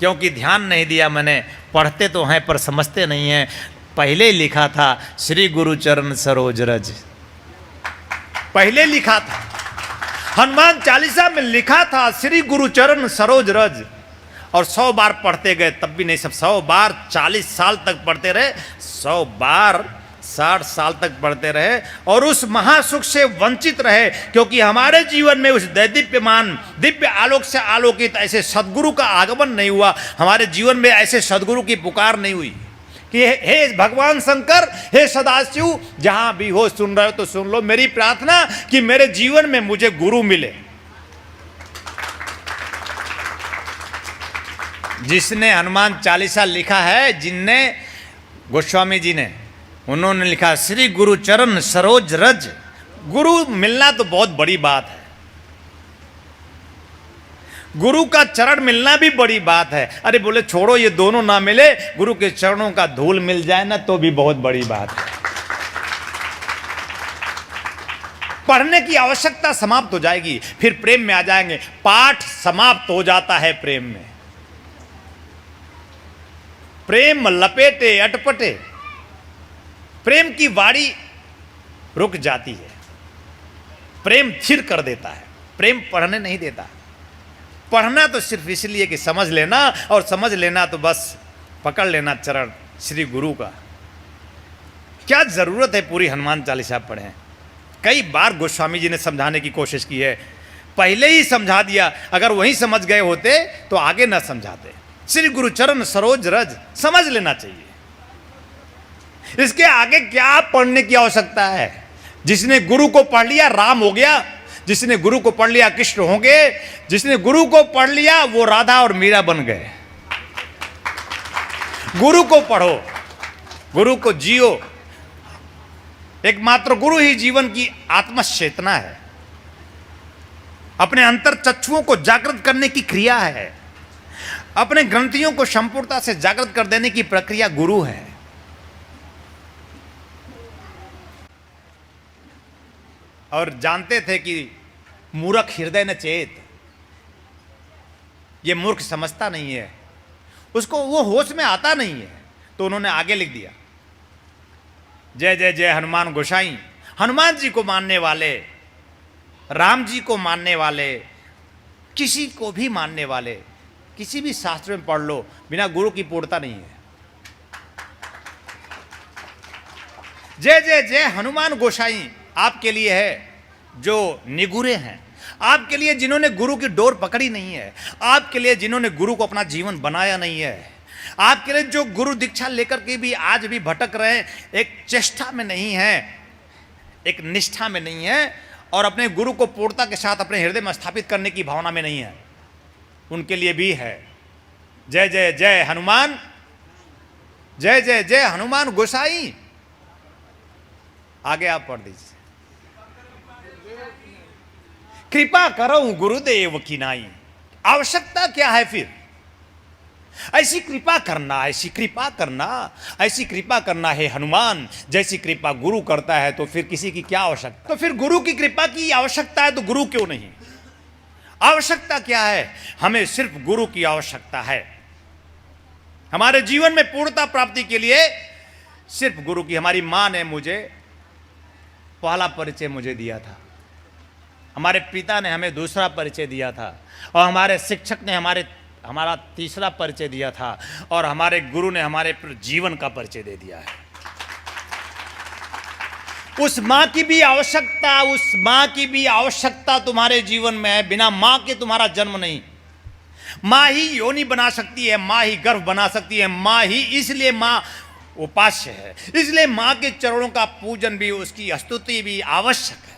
क्योंकि ध्यान नहीं दिया मैंने। पढ़ते तो हैं पर समझते नहीं हैं। पहले ही लिखा था श्री गुरु चरण सरोज रज, पहले लिखा था हनुमान चालीसा में, लिखा था श्री गुरु चरण सरोज रज। और 100 बार पढ़ते गए तब भी नहीं, सब 100 बार 40 साल तक पढ़ते रहे, 100 बार 60 साल तक पढ़ते रहे, और उस महासुख से वंचित रहे। क्योंकि हमारे जीवन में उस दैदीप्यमान दिव्य आलोक से आलोकित ऐसे सदगुरु का आगमन नहीं हुआ, हमारे जीवन में ऐसे सदगुरु की पुकार नहीं हुई कि हे भगवान शंकर, हे सदाशिव, जहां भी हो सुन रहे हो तो सुन लो, मेरी प्रार्थना कि मेरे जीवन में मुझे गुरु मिले। जिसने हनुमान चालीसा लिखा है, जिनने, गोस्वामी जी ने, उन्होंने लिखा श्री गुरु चरण सरोज रज। गुरु मिलना तो बहुत बड़ी बात है, गुरु का चरण मिलना भी बड़ी बात है। अरे बोले छोड़ो, ये दोनों ना मिले, गुरु के चरणों का धूल मिल जाए ना तो भी बहुत बड़ी बात है। पढ़ने की आवश्यकता समाप्त हो जाएगी, फिर प्रेम में आ जाएंगे। पाठ समाप्त हो जाता है प्रेम में। प्रेम लपेटे अटपटे, प्रेम की वाड़ी रुक जाती है, प्रेम थिर कर देता है, प्रेम पढ़ने नहीं देता। पढ़ना तो सिर्फ इसलिए कि समझ लेना, और समझ लेना तो बस पकड़ लेना चरण श्री गुरु का। क्या जरूरत है पूरी हनुमान चालीसा पढ़ें? कई बार गोस्वामी जी ने समझाने की कोशिश की है, पहले ही समझा दिया। अगर वहीं समझ गए होते तो आगे न समझाते। श्री गुरु चरण सरोज रज समझ लेना चाहिए। इसके आगे क्या पढ़ने की आवश्यकता है? जिसने गुरु को पढ़ लिया राम हो गया, जिसने गुरु को पढ़ लिया कृष्ण होंगे, जिसने गुरु को पढ़ लिया वो राधा और मीरा बन गए। गुरु को पढ़ो, गुरु को जियो। एकमात्र गुरु ही जीवन की आत्म चेतना है, अपने अंतर चक्षुओं को जागृत करने की क्रिया है, अपने ग्रंथियों को संपूर्णता से जागृत कर देने की प्रक्रिया गुरु है। और जानते थे कि मूर्ख हृदय न चेत, ये मूर्ख समझता नहीं है, उसको वो होश में आता नहीं है, तो उन्होंने आगे लिख दिया, जय जय जय हनुमान गोसाई। हनुमान जी को मानने वाले, राम जी को मानने वाले, किसी को भी मानने वाले, किसी भी शास्त्र में पढ़ लो, बिना गुरु की पूर्णता नहीं है। जय जय जय हनुमान गोसाई आपके लिए है जो निगुरे हैं, आपके लिए जिन्होंने गुरु की डोर पकड़ी नहीं है, आपके लिए जिन्होंने गुरु को अपना जीवन बनाया नहीं है, आपके लिए जो गुरु दीक्षा लेकर के भी आज भी भटक रहे हैं, एक चेष्टा में नहीं है, एक निष्ठा में नहीं है, और अपने गुरु को पूर्णता के साथ अपने हृदय में स्थापित करने की भावना में नहीं है, उनके लिए भी है जय जय जय हनुमान, जय जय जय हनुमान गोसाई। आगे आप पढ़ दीजिए, कृपा करो गुरुदेव की नाई। आवश्यकता क्या है फिर? ऐसी कृपा करना, ऐसी कृपा करना, ऐसी कृपा करना है हनुमान, जैसी कृपा गुरु करता है, तो फिर किसी की क्या आवश्यकता? तो फिर गुरु की कृपा की आवश्यकता है तो गुरु क्यों नहीं? आवश्यकता क्या है? हमें सिर्फ गुरु की आवश्यकता है। हमारे जीवन में पूर्णता प्राप्ति के लिए सिर्फ गुरु की। हमारी माँ ने मुझे पहला परिचय मुझे दिया था, हमारे पिता ने हमें दूसरा परिचय दिया था, और हमारे शिक्षक ने हमारा तीसरा परिचय दिया था, और हमारे गुरु ने हमारे जीवन का परिचय दे दिया है। उस माँ की भी आवश्यकता, उस माँ की भी आवश्यकता तुम्हारे जीवन में है। बिना माँ के तुम्हारा जन्म नहीं। माँ ही योनि बना सकती है, माँ ही गर्भ बना सकती है, माँ ही, इसलिए माँ उपास्य है, इसलिए माँ के चरणों का पूजन भी, उसकी स्तुति भी आवश्यक है,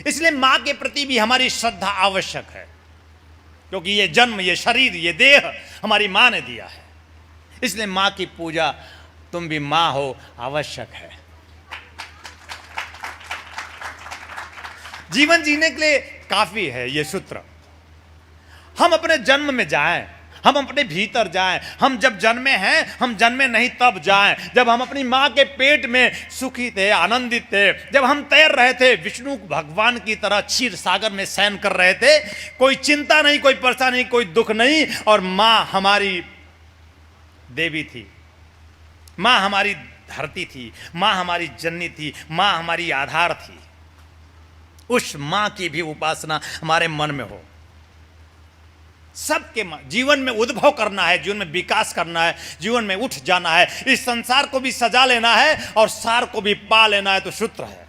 इसलिए माँ के प्रति भी हमारी श्रद्धा आवश्यक है, क्योंकि ये जन्म, ये शरीर, ये देह हमारी माँ ने दिया है, इसलिए माँ की पूजा, तुम भी माँ हो, आवश्यक है। जीवन जीने के लिए काफी है ये सूत्र। हम अपने जन्म में जाएं, हम अपने भीतर जाएं। हम जब जन्मे हैं, हम जन्मे नहीं तब जाएं, जब हम अपनी माँ के पेट में सुखी थे, आनंदित थे, जब हम तैर रहे थे, विष्णु भगवान की तरह क्षीर सागर में शयन कर रहे थे, कोई चिंता नहीं, कोई परेशानी नहीं, कोई दुख नहीं, और माँ हमारी देवी थी, माँ हमारी धरती थी, माँ हमारी जननी थी, माँ हमारी आधार थी। उस माँ की भी उपासना हमारे मन में हो। सबके जीवन में उद्भव करना है, जीवन में विकास करना है, जीवन में उठ जाना है, इस संसार को भी सजा लेना है और सार को भी पा लेना है। तो सूत्र है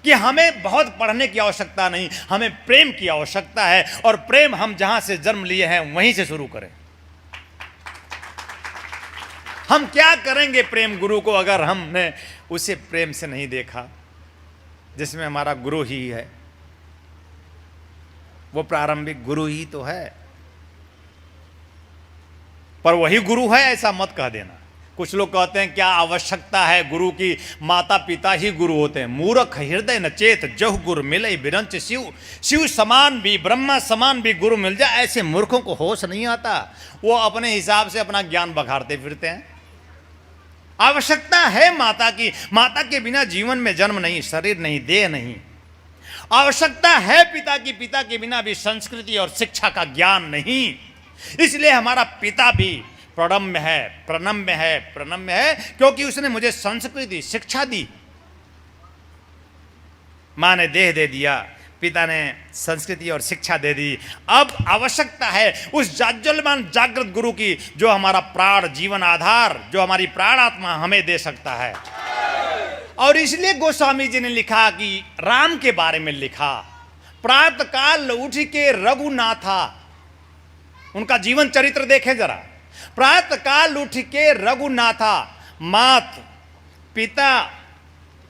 कि हमें बहुत पढ़ने की आवश्यकता नहीं, हमें प्रेम की आवश्यकता है, और प्रेम हम जहां से जन्म लिए हैं वहीं से शुरू करें। हम क्या करेंगे प्रेम गुरु को अगर हमने उसे प्रेम से नहीं देखा, जिसमें हमारा गुरु ही है, वो प्रारंभिक गुरु ही तो है, पर वही गुरु है ऐसा मत कह देना। कुछ लोग कहते हैं क्या आवश्यकता है गुरु की, माता पिता ही गुरु होते हैं। मूर्ख हृदय न चेत, जहु गुरु मिले बिरंच शिव। शिव समान भी, ब्रह्मा समान भी गुरु मिल जाए, ऐसे मूर्खों को होश नहीं आता, वो अपने हिसाब से अपना ज्ञान बघाड़ते फिरते हैं। आवश्यकता है माता की, माता के बिना जीवन में जन्म नहीं, शरीर नहीं, देह नहीं। आवश्यकता है पिता की, पिता के बिना भी संस्कृति और शिक्षा का ज्ञान नहीं। इसलिए हमारा पिता भी प्रणम्य है, प्रणम्य है, प्रणम्य है, क्योंकि उसने मुझे संस्कृति शिक्षा दी। माँ ने देह दे दिया, पिता ने संस्कृति और शिक्षा दे दी। अब आवश्यकता है उस जाज्वल्यमान जागृत गुरु की, जो हमारा प्राण जीवन आधार, जो हमारी प्राण आत्मा हमें दे सकता है। और इसलिए गोस्वामी जी ने लिखा कि राम के बारे में लिखा, प्रातःकाल उठ के रघुनाथा, उनका जीवन चरित्र देखें जरा। प्रातःकाल उठ के रघुनाथा, मात पिता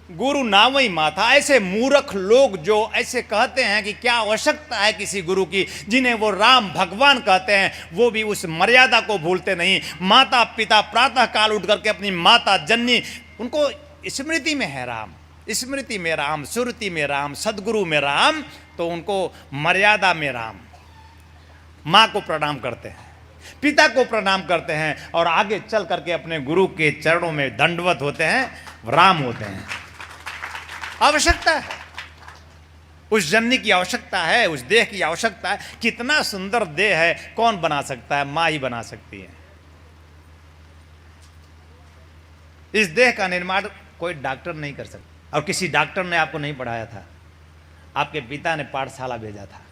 गुरु नाम ही माथा। ऐसे मूर्ख लोग जो ऐसे कहते हैं कि क्या आवश्यकता है किसी गुरु की, जिन्हें वो राम भगवान कहते हैं, वो भी उस मर्यादा को भूलते नहीं। माता पिता प्रातः काल उठ करके अपनी माता जननी, उनको स्मृति में है राम, स्मृति में राम, सुरति में राम, सदगुरु में राम, तो उनको मर्यादा में राम। माँ को प्रणाम करते हैं, पिता को प्रणाम करते हैं और आगे चल करके अपने गुरु के चरणों में दंडवत होते हैं, राम होते हैं। आवश्यकता है, उस जननी की आवश्यकता है, उस देह की आवश्यकता है। कितना सुंदर देह है, कौन बना सकता है? माँ ही बना सकती है। इस देह का निर्माण कोई डॉक्टर नहीं कर सकता, और किसी डॉक्टर ने आपको नहीं पढ़ाया था, आपके पिता ने पाठशाला भेजा था।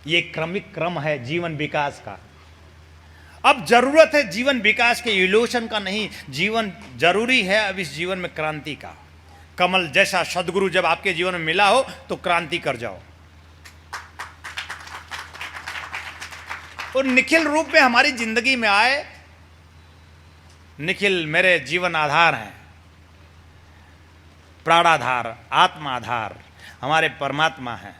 ये क्रमिक क्रम है जीवन विकास का। अब जरूरत है जीवन विकास के, इल्यूशन का नहीं। जीवन जरूरी है अब इस जीवन में क्रांति का। कमल जैसा सदगुरु जब आपके जीवन में मिला हो तो क्रांति कर जाओ। और निखिल रूप में हमारी जिंदगी में आए। निखिल मेरे जीवन आधार हैं, प्राणाधार, आत्माधार, हमारे परमात्मा हैं,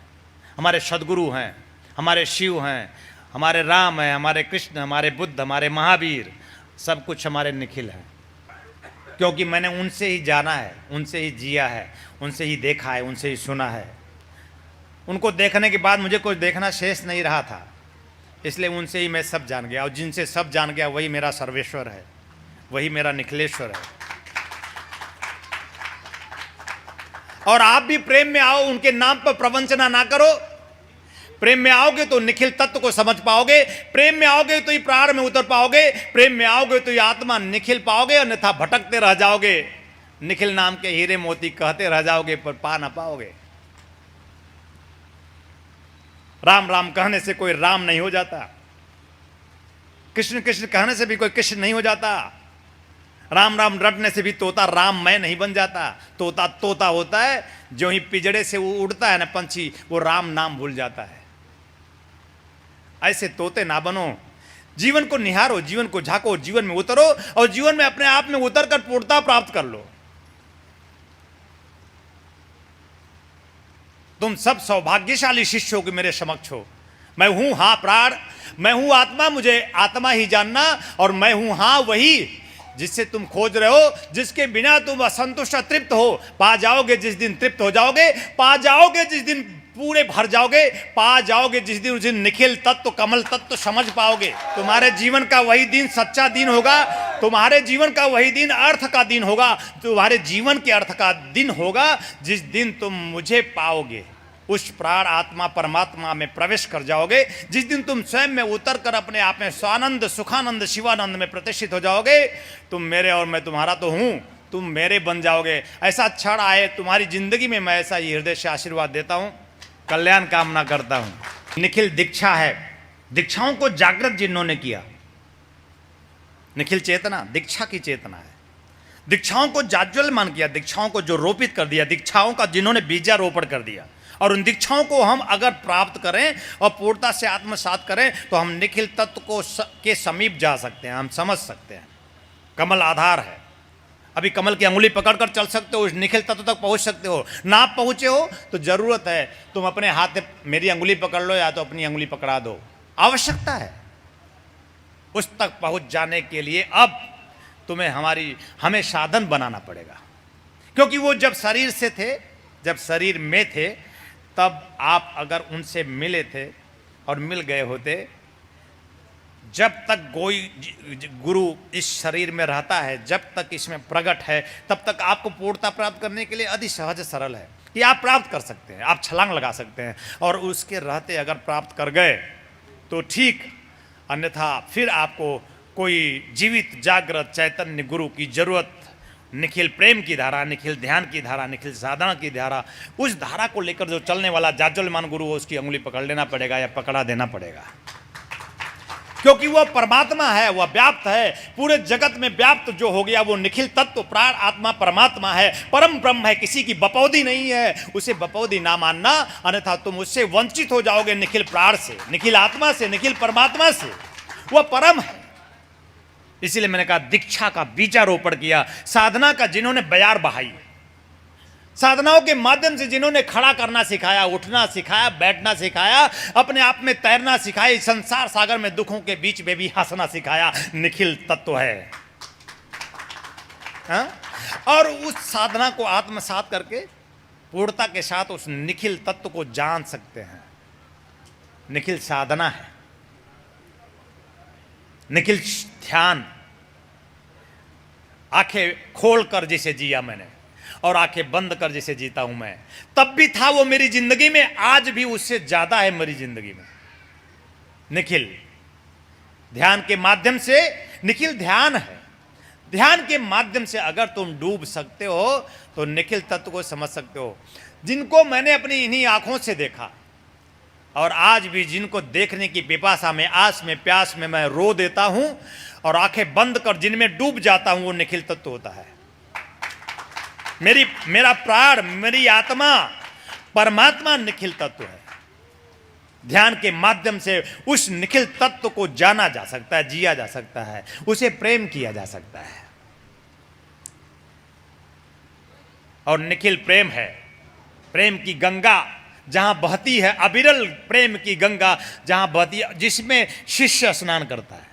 हमारे सदगुरु हैं, हमारे शिव हैं, हमारे राम हैं, हमारे कृष्ण, हमारे बुद्ध, हमारे महावीर, सब कुछ हमारे निखिल हैं। क्योंकि मैंने उनसे ही जाना है, उनसे ही जिया है, उनसे ही देखा है, उनसे ही सुना है। उनको देखने के बाद मुझे कुछ देखना शेष नहीं रहा था, इसलिए उनसे ही मैं सब जान गया। और जिनसे सब जान गया वही मेरा सर्वेश्वर है, वही मेरा निखिलेश्वर है। और आप भी प्रेम में आओ, उनके नाम पर प्रवंचना ना करो। प्रेम में आओगे तो निखिल तत्व को समझ पाओगे, प्रेम में आओगे तो ही प्राण में उतर पाओगे, प्रेम में आओगे तो ये आत्मा निखिल पाओगे, अन्यथा भटकते रह जाओगे। निखिल नाम के हीरे मोती कहते रह जाओगे पर पा ना पाओगे। राम राम कहने से कोई राम नहीं हो जाता, कृष्ण कृष्ण कहने से भी कोई कृष्ण नहीं हो जाता, राम राम रटने से भी तोता राम मैं नहीं बन जाता। तोता तोता होता है, जो ही पिजड़े से वो उड़ता है ना पंछी, वो राम नाम भूल जाता है। ऐसे तोते ना बनो, जीवन को निहारो, जीवन को झांको, जीवन में उतरो और जीवन में अपने आप में उतर कर पूर्णता प्राप्त कर लो। तुम सब सौभाग्यशाली शिष्य हो कि मेरे समक्ष हो। मैं हूं हाँ प्राण, मैं हूं आत्मा, मुझे आत्मा ही जानना, और मैं हूं हाँ वही जिससे तुम खोज रहे हो, जिसके बिना तुम असंतुष्ट तृप्त हो। पा जाओगे जिस दिन तृप्त हो जाओगे, पा जाओगे जिस दिन पूरे भर जाओगे, पा जाओगे जिस दिन, उस दिन निखिल तत्व, कमल तत्व समझ पाओगे। तुम्हारे जीवन का वही दिन सच्चा दिन होगा, तुम्हारे जीवन का वही दिन अर्थ का दिन होगा, तुम्हारे जीवन के अर्थ का दिन होगा जिस दिन तुम मुझे पाओगे, उस प्राण आत्मा परमात्मा में प्रवेश कर जाओगे, जिस दिन तुम स्वयं में उतर कर अपने आप में स्वानंद सुखानंद शिवानंद में प्रतिष्ठित हो जाओगे। तुम मेरे और मैं तुम्हारा तो हूं, तुम मेरे बन जाओगे। ऐसा क्षण आए तुम्हारी जिंदगी में, मैं ऐसा ही हृदय से आशीर्वाद देता हूं, कल्याण कामना करता हूं। निखिल दीक्षा है, दीक्षाओं को जागृत जिन्होंने किया। निखिल चेतना दीक्षा की चेतना है। दीक्षाओं को जाज्वल्यमान किया, दीक्षाओं को जो रोपित कर दिया, दीक्षाओं का जिन्होंने बीजारोपण कर दिया। और उन दीक्षाओं को हम अगर प्राप्त करें और पूर्णता से आत्मसात करें तो हम निखिल तत्व को के समीप जा सकते हैं, हम समझ सकते हैं। कमल आधार है, अभी कमल की अंगुली पकड़कर चल सकते हो, उस निखिल तत्व तक पहुंच सकते हो। ना पहुंचे हो तो जरूरत है तुम अपने हाथ में मेरी अंगुली पकड़ लो या तो अपनी अंगुली पकड़ा दो। आवश्यकता है उस तक पहुंच जाने के लिए। अब तुम्हें हमें साधन बनाना पड़ेगा, क्योंकि वो जब शरीर से थे, जब शरीर में थे, तब आप अगर उनसे मिले थे और मिल गए होते, जब तक कोई गुरु इस शरीर में रहता है, जब तक इसमें प्रकट है, तब तक आपको पूर्णता प्राप्त करने के लिए अति सहज सरल है कि आप प्राप्त कर सकते हैं, आप छलांग लगा सकते हैं। और उसके रहते अगर प्राप्त कर गए तो ठीक, अन्यथा फिर आपको कोई जीवित जागृत चैतन्य गुरु की जरूरत। निखिल प्रेम की धारा, निखिल ध्यान की धारा, निखिल साधना की धारा, उस धारा को लेकर जो चलने वाला जाज्वल्यमान गुरु हो, उसकी अंगुली पकड़ लेना पड़ेगा या पकड़ा देना पड़ेगा, क्योंकि वह परमात्मा है, वह व्याप्त है, पूरे जगत में व्याप्त जो हो गया वो निखिल तत्व प्राण आत्मा परमात्मा है, परम ब्रह्म है, किसी की बपौदी नहीं है। उसे बपौदी ना मानना, अन्यथा तुम उससे वंचित हो जाओगे, निखिल प्राण से, निखिल आत्मा से, निखिल परमात्मा से। वह परम है। इसीलिए मैंने कहा दीक्षा का बीजारोपण किया, साधना का जिन्होंने बयार बहाई, साधनाओं के माध्यम से जिन्होंने खड़ा करना सिखाया, उठना सिखाया, बैठना सिखाया, अपने आप में तैरना सिखाया, इस संसार सागर में दुखों के बीच में भी हंसना सिखाया, निखिल तत्व है। हाँ? और उस साधना को आत्मसात करके पूर्णता के साथ उस निखिल तत्व को जान सकते हैं। निखिल साधना है, निखिल ध्यान। आंखें खोलकर जिसे जिया मैंने और आंखें बंद कर जिसे जीता हूं मैं, तब भी था वो मेरी जिंदगी में, आज भी उससे ज्यादा है मेरी जिंदगी में। निखिल ध्यान के माध्यम से, निखिल ध्यान है। ध्यान के माध्यम से अगर तुम डूब सकते हो तो निखिल तत्व को समझ सकते हो। जिनको मैंने अपनी इन्हीं आंखों से देखा और आज भी जिनको देखने की पिपासा में, आस में, प्यास में मैं रो देता हूं और आंखें बंद कर जिनमें डूब जाता हूं, वो निखिल तत्व होता है। मेरा प्राण, मेरी आत्मा, परमात्मा निखिल तत्व है। ध्यान के माध्यम से उस निखिल तत्व को जाना जा सकता है, जिया जा सकता है, उसे प्रेम किया जा सकता है। और निखिल प्रेम है, प्रेम की गंगा जहां बहती है, अविरल प्रेम की गंगा जहां बहती है, जिसमें शिष्य स्नान करता है।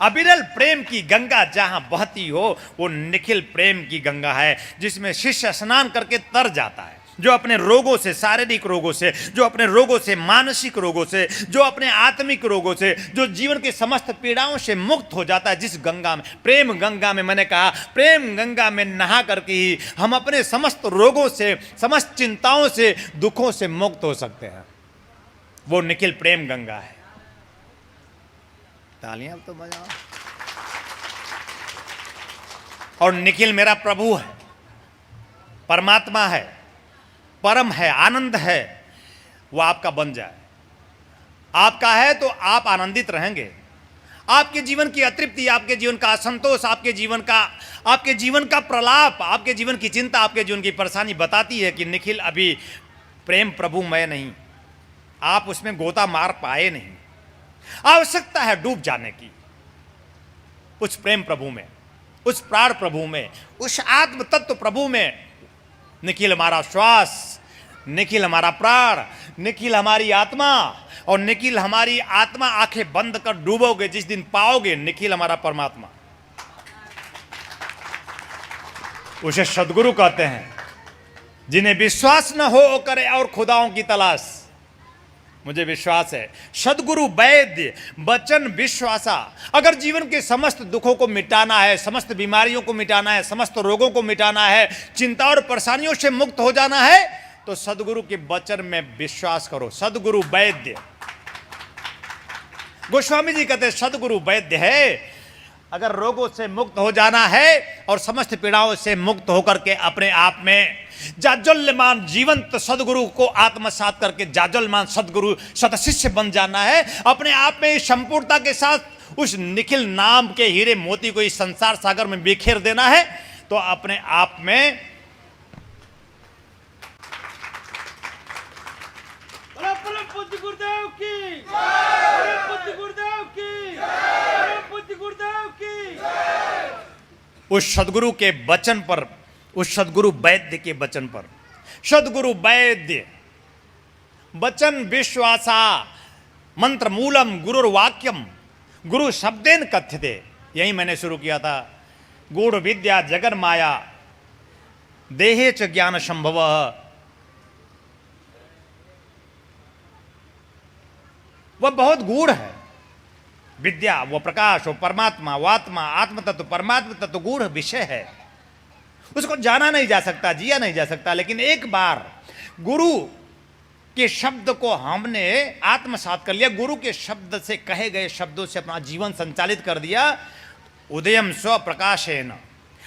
अविरल प्रेम की गंगा जहां बहती हो वो निखिल प्रेम की गंगा है, जिसमें शिष्य स्नान करके तर जाता है। जो अपने रोगों से, शारीरिक रोगों से, जो अपने रोगों से, मानसिक रोगों से, जो अपने आत्मिक रोगों से, जो जीवन के समस्त पीड़ाओं से मुक्त हो जाता है, जिस गंगा में, प्रेम गंगा में, मैंने कहा प्रेम गंगा में नहा करके ही हम अपने समस्त रोगों से, समस्त चिंताओं से, दुखों से मुक्त हो सकते हैं। वो निखिल प्रेम गंगा है। तालियां तो बजाओ। और निखिल मेरा प्रभु है, परमात्मा है, परम है, आनंद है। वो आपका बन जाए, आपका है तो आप आनंदित रहेंगे। आपके जीवन की अतृप्ति, आपके जीवन का असंतोष, आपके जीवन का प्रलाप, आपके जीवन की चिंता, आपके जीवन की परेशानी बताती है कि निखिल अभी प्रेम प्रभु मैं नहीं, आप उसमें गोता मार पाए नहीं। आवश्यकता है डूब जाने की उस प्रेम प्रभु में, उस प्राण प्रभु में, उस आत्म तत्व प्रभु में। निखिल हमारा श्वास, निखिल हमारा प्राण, निखिल हमारी आत्मा। और निखिल हमारी आत्मा आंखें बंद कर डूबोगे जिस दिन पाओगे निखिल हमारा परमात्मा। उसे सदगुरु कहते हैं, जिन्हें विश्वास न हो करे और खुदाओं की तलाश। मुझे विश्वास है सदगुरु वैद्य वचन विश्वासा। अगर जीवन के समस्त दुखों को मिटाना है, समस्त बीमारियों को मिटाना है, समस्त रोगों को मिटाना है, चिंता और परेशानियों से मुक्त हो जाना है, तो सदगुरु के वचन में विश्वास करो। सदगुरु वैद्य, गोस्वामी जी कहते हैं सदगुरु वैद्य है। अगर रोगों से मुक्त हो जाना है और समस्त पीड़ाओं से मुक्त होकर के अपने आप में जाज्वल्यमान जीवंत सदगुरु को आत्मसात करके जाज्वल्यमान सदगुरु सतशिष्य बन जाना है। अपने आप में संपूर्णता के साथ उस निखिल नाम के हीरे मोती को इस संसार सागर में बिखेर देना है। तो अपने आप में गुरुदेव की, गुरुदेव की, गुरुदेव की। उस सदगुरु के वचन पर, उस सदगुरु वैद्य के वचन पर, सदगुरु वैद्य वचन विश्वासा मंत्र मूलम गुरुर्वाक्यम गुरु शब्देन कथ्यते। यही मैंने शुरू किया था। गूढ़ विद्या जगन माया देहे च ज्ञान संभव। वह बहुत गूढ़ है विद्या, वो प्रकाश, वो परमात्मा, वो आत्मा, आत्म तत्व, परमात्मा तत्व गूढ़ विषय है। उसको जाना नहीं जा सकता, जिया नहीं जा सकता। लेकिन एक बार गुरु के शब्द को हमने आत्मसात कर लिया, गुरु के शब्द से, कहे गए शब्दों से अपना जीवन संचालित कर दिया, उदयम स्व प्रकाशेन,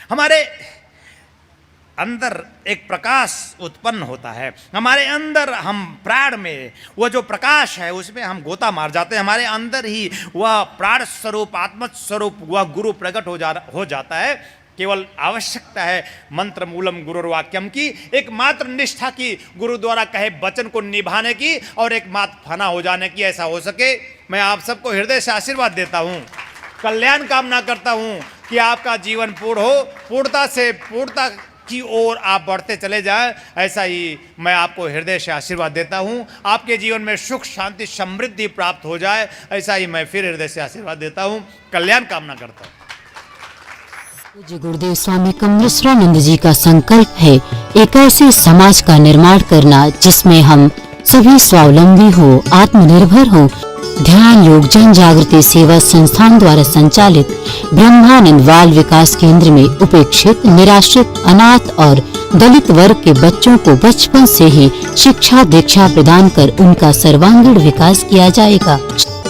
हमारे अंदर एक प्रकाश उत्पन्न होता है। हमारे अंदर, हम प्राण में वह जो प्रकाश है उसमें हम गोता मार जाते हैं। हमारे अंदर ही वह प्राण स्वरूप, आत्म स्वरूप, वह गुरु प्रकट हो जाता है। केवल आवश्यकता है मंत्र मूलम गुरुर्वाक्यम की, एकमात्र निष्ठा की, गुरु द्वारा कहे वचन को निभाने की और एकमात्र फना हो जाने की। ऐसा हो सके। मैं आप सबको हृदय से आशीर्वाद देता हूँ, कल्याण कामना करता हूँ कि आपका जीवन पूर्ण हो, पूर्णता से पूर्णता की ओर आप बढ़ते चले जाएं। ऐसा ही मैं आपको हृदय से आशीर्वाद देता हूं। आपके जीवन में सुख शांति समृद्धि प्राप्त हो जाए, ऐसा ही मैं फिर हृदय से आशीर्वाद देता हूं। कल्याण कामना करता हूं। पूज्य गुरुदेव स्वामी कमलेश्वरानंद जी का संकल्प है एक ऐसे समाज का निर्माण करना जिसमें हम सभी स्वावलंबी हो, आत्मनिर्भर हो। ध्यान योग जन जागृति सेवा संस्थान द्वारा संचालित ब्रह्मानंद बाल विकास केंद्र में उपेक्षित, निराश्रित, अनाथ और दलित वर्ग के बच्चों को बचपन से ही शिक्षा दीक्षा प्रदान कर उनका सर्वांगीण विकास किया जाएगा।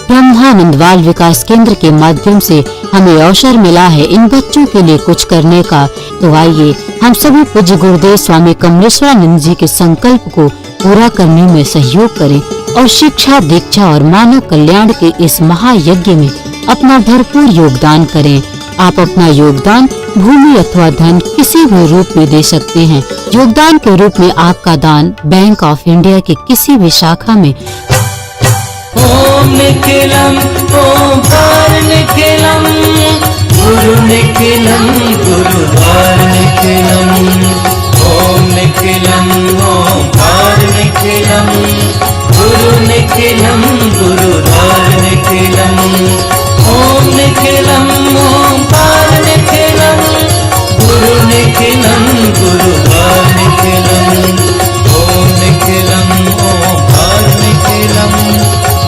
ब्रह्मानंद बाल विकास केंद्र के माध्यम से हमें अवसर मिला है इन बच्चों के लिए कुछ करने का। तो आइए हम सभी पूज्य गुरुदेव स्वामी कमलेश्वरानंद जी के संकल्प को पूरा करने में सहयोग करें और शिक्षा दीक्षा और मानव कल्याण के इस महायज्ञ में अपना भरपूर योगदान करें। आप अपना योगदान भूमि अथवा धन किसी भी रूप में दे सकते हैं। योगदान के रूप में आपका दान बैंक ऑफ इंडिया की किसी भी शाखा में ओम निखिलम ओंकार निखिलम गुरु निखिलम गुरुद्वार निखिलम ओम निखिलम ओंकार निखिलम गुरु निखिलम गुरुद्वार निखिलम ओम निखिलम ओंकार निखिलम गुरु निखिलम गुरुद्वार निखिलम ओम निखिलम ओंकार निखिलम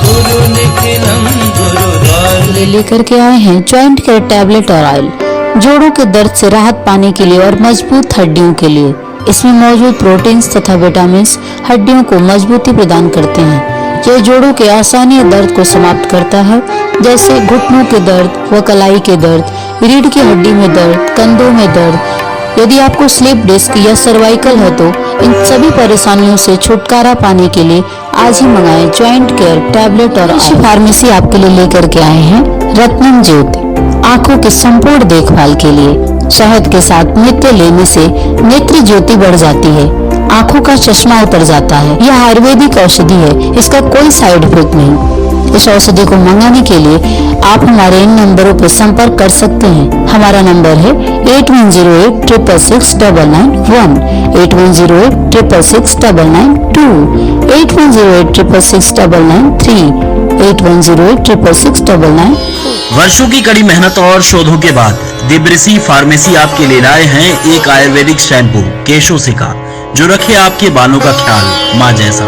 गुरु निखिलम गुरुद्वार लेकर के आए हैं जॉइंट केयर टैबलेट और ऑयल, जोड़ों के दर्द से राहत पाने के लिए और मजबूत हड्डियों के लिए। इसमें मौजूद प्रोटीन्स तथा विटामिन हड्डियों को मजबूती प्रदान करते हैं। यह जोड़ों के आसानी दर्द को समाप्त करता है, जैसे घुटनों के दर्द व कलाई के दर्द, रीढ़ की हड्डी में दर्द, कंधों में दर्द। यदि आपको स्लिप डिस्क या सर्वाइकल है तो इन सभी परेशानियों से छुटकारा पाने के लिए आज ही मंगाएं जॉइंट केयर टैबलेट और ऑयल। फार्मेसी आपके लिए लेकर के आए हैं रत्नम ज्योति, आंखों की संपूर्ण देखभाल के लिए। शहद के साथ नित्य लेने से नेत्र ज्योति बढ़ जाती है, आंखों का चश्मा उतर जाता है। यह आयुर्वेदिक औषधि है, इसका कोई साइड इफेक्ट नहीं। इस औषधि को मंगाने के लिए आप हमारे इन नंबरों पर संपर्क कर सकते हैं। हमारा नंबर है 8108666991, 8108666992, 8108666993, 8108666994। वर्षों की कड़ी मेहनत और शोधों के बाद दिब्रिसी फार्मेसी आपके लिए लाए हैं एक आयुर्वेदिक शैम्पू केशोसिका, जो रखे आपके बालों का ख्याल माँ जैसा।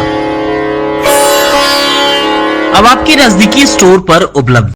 अब आपके नजदीकी स्टोर पर उपलब्ध।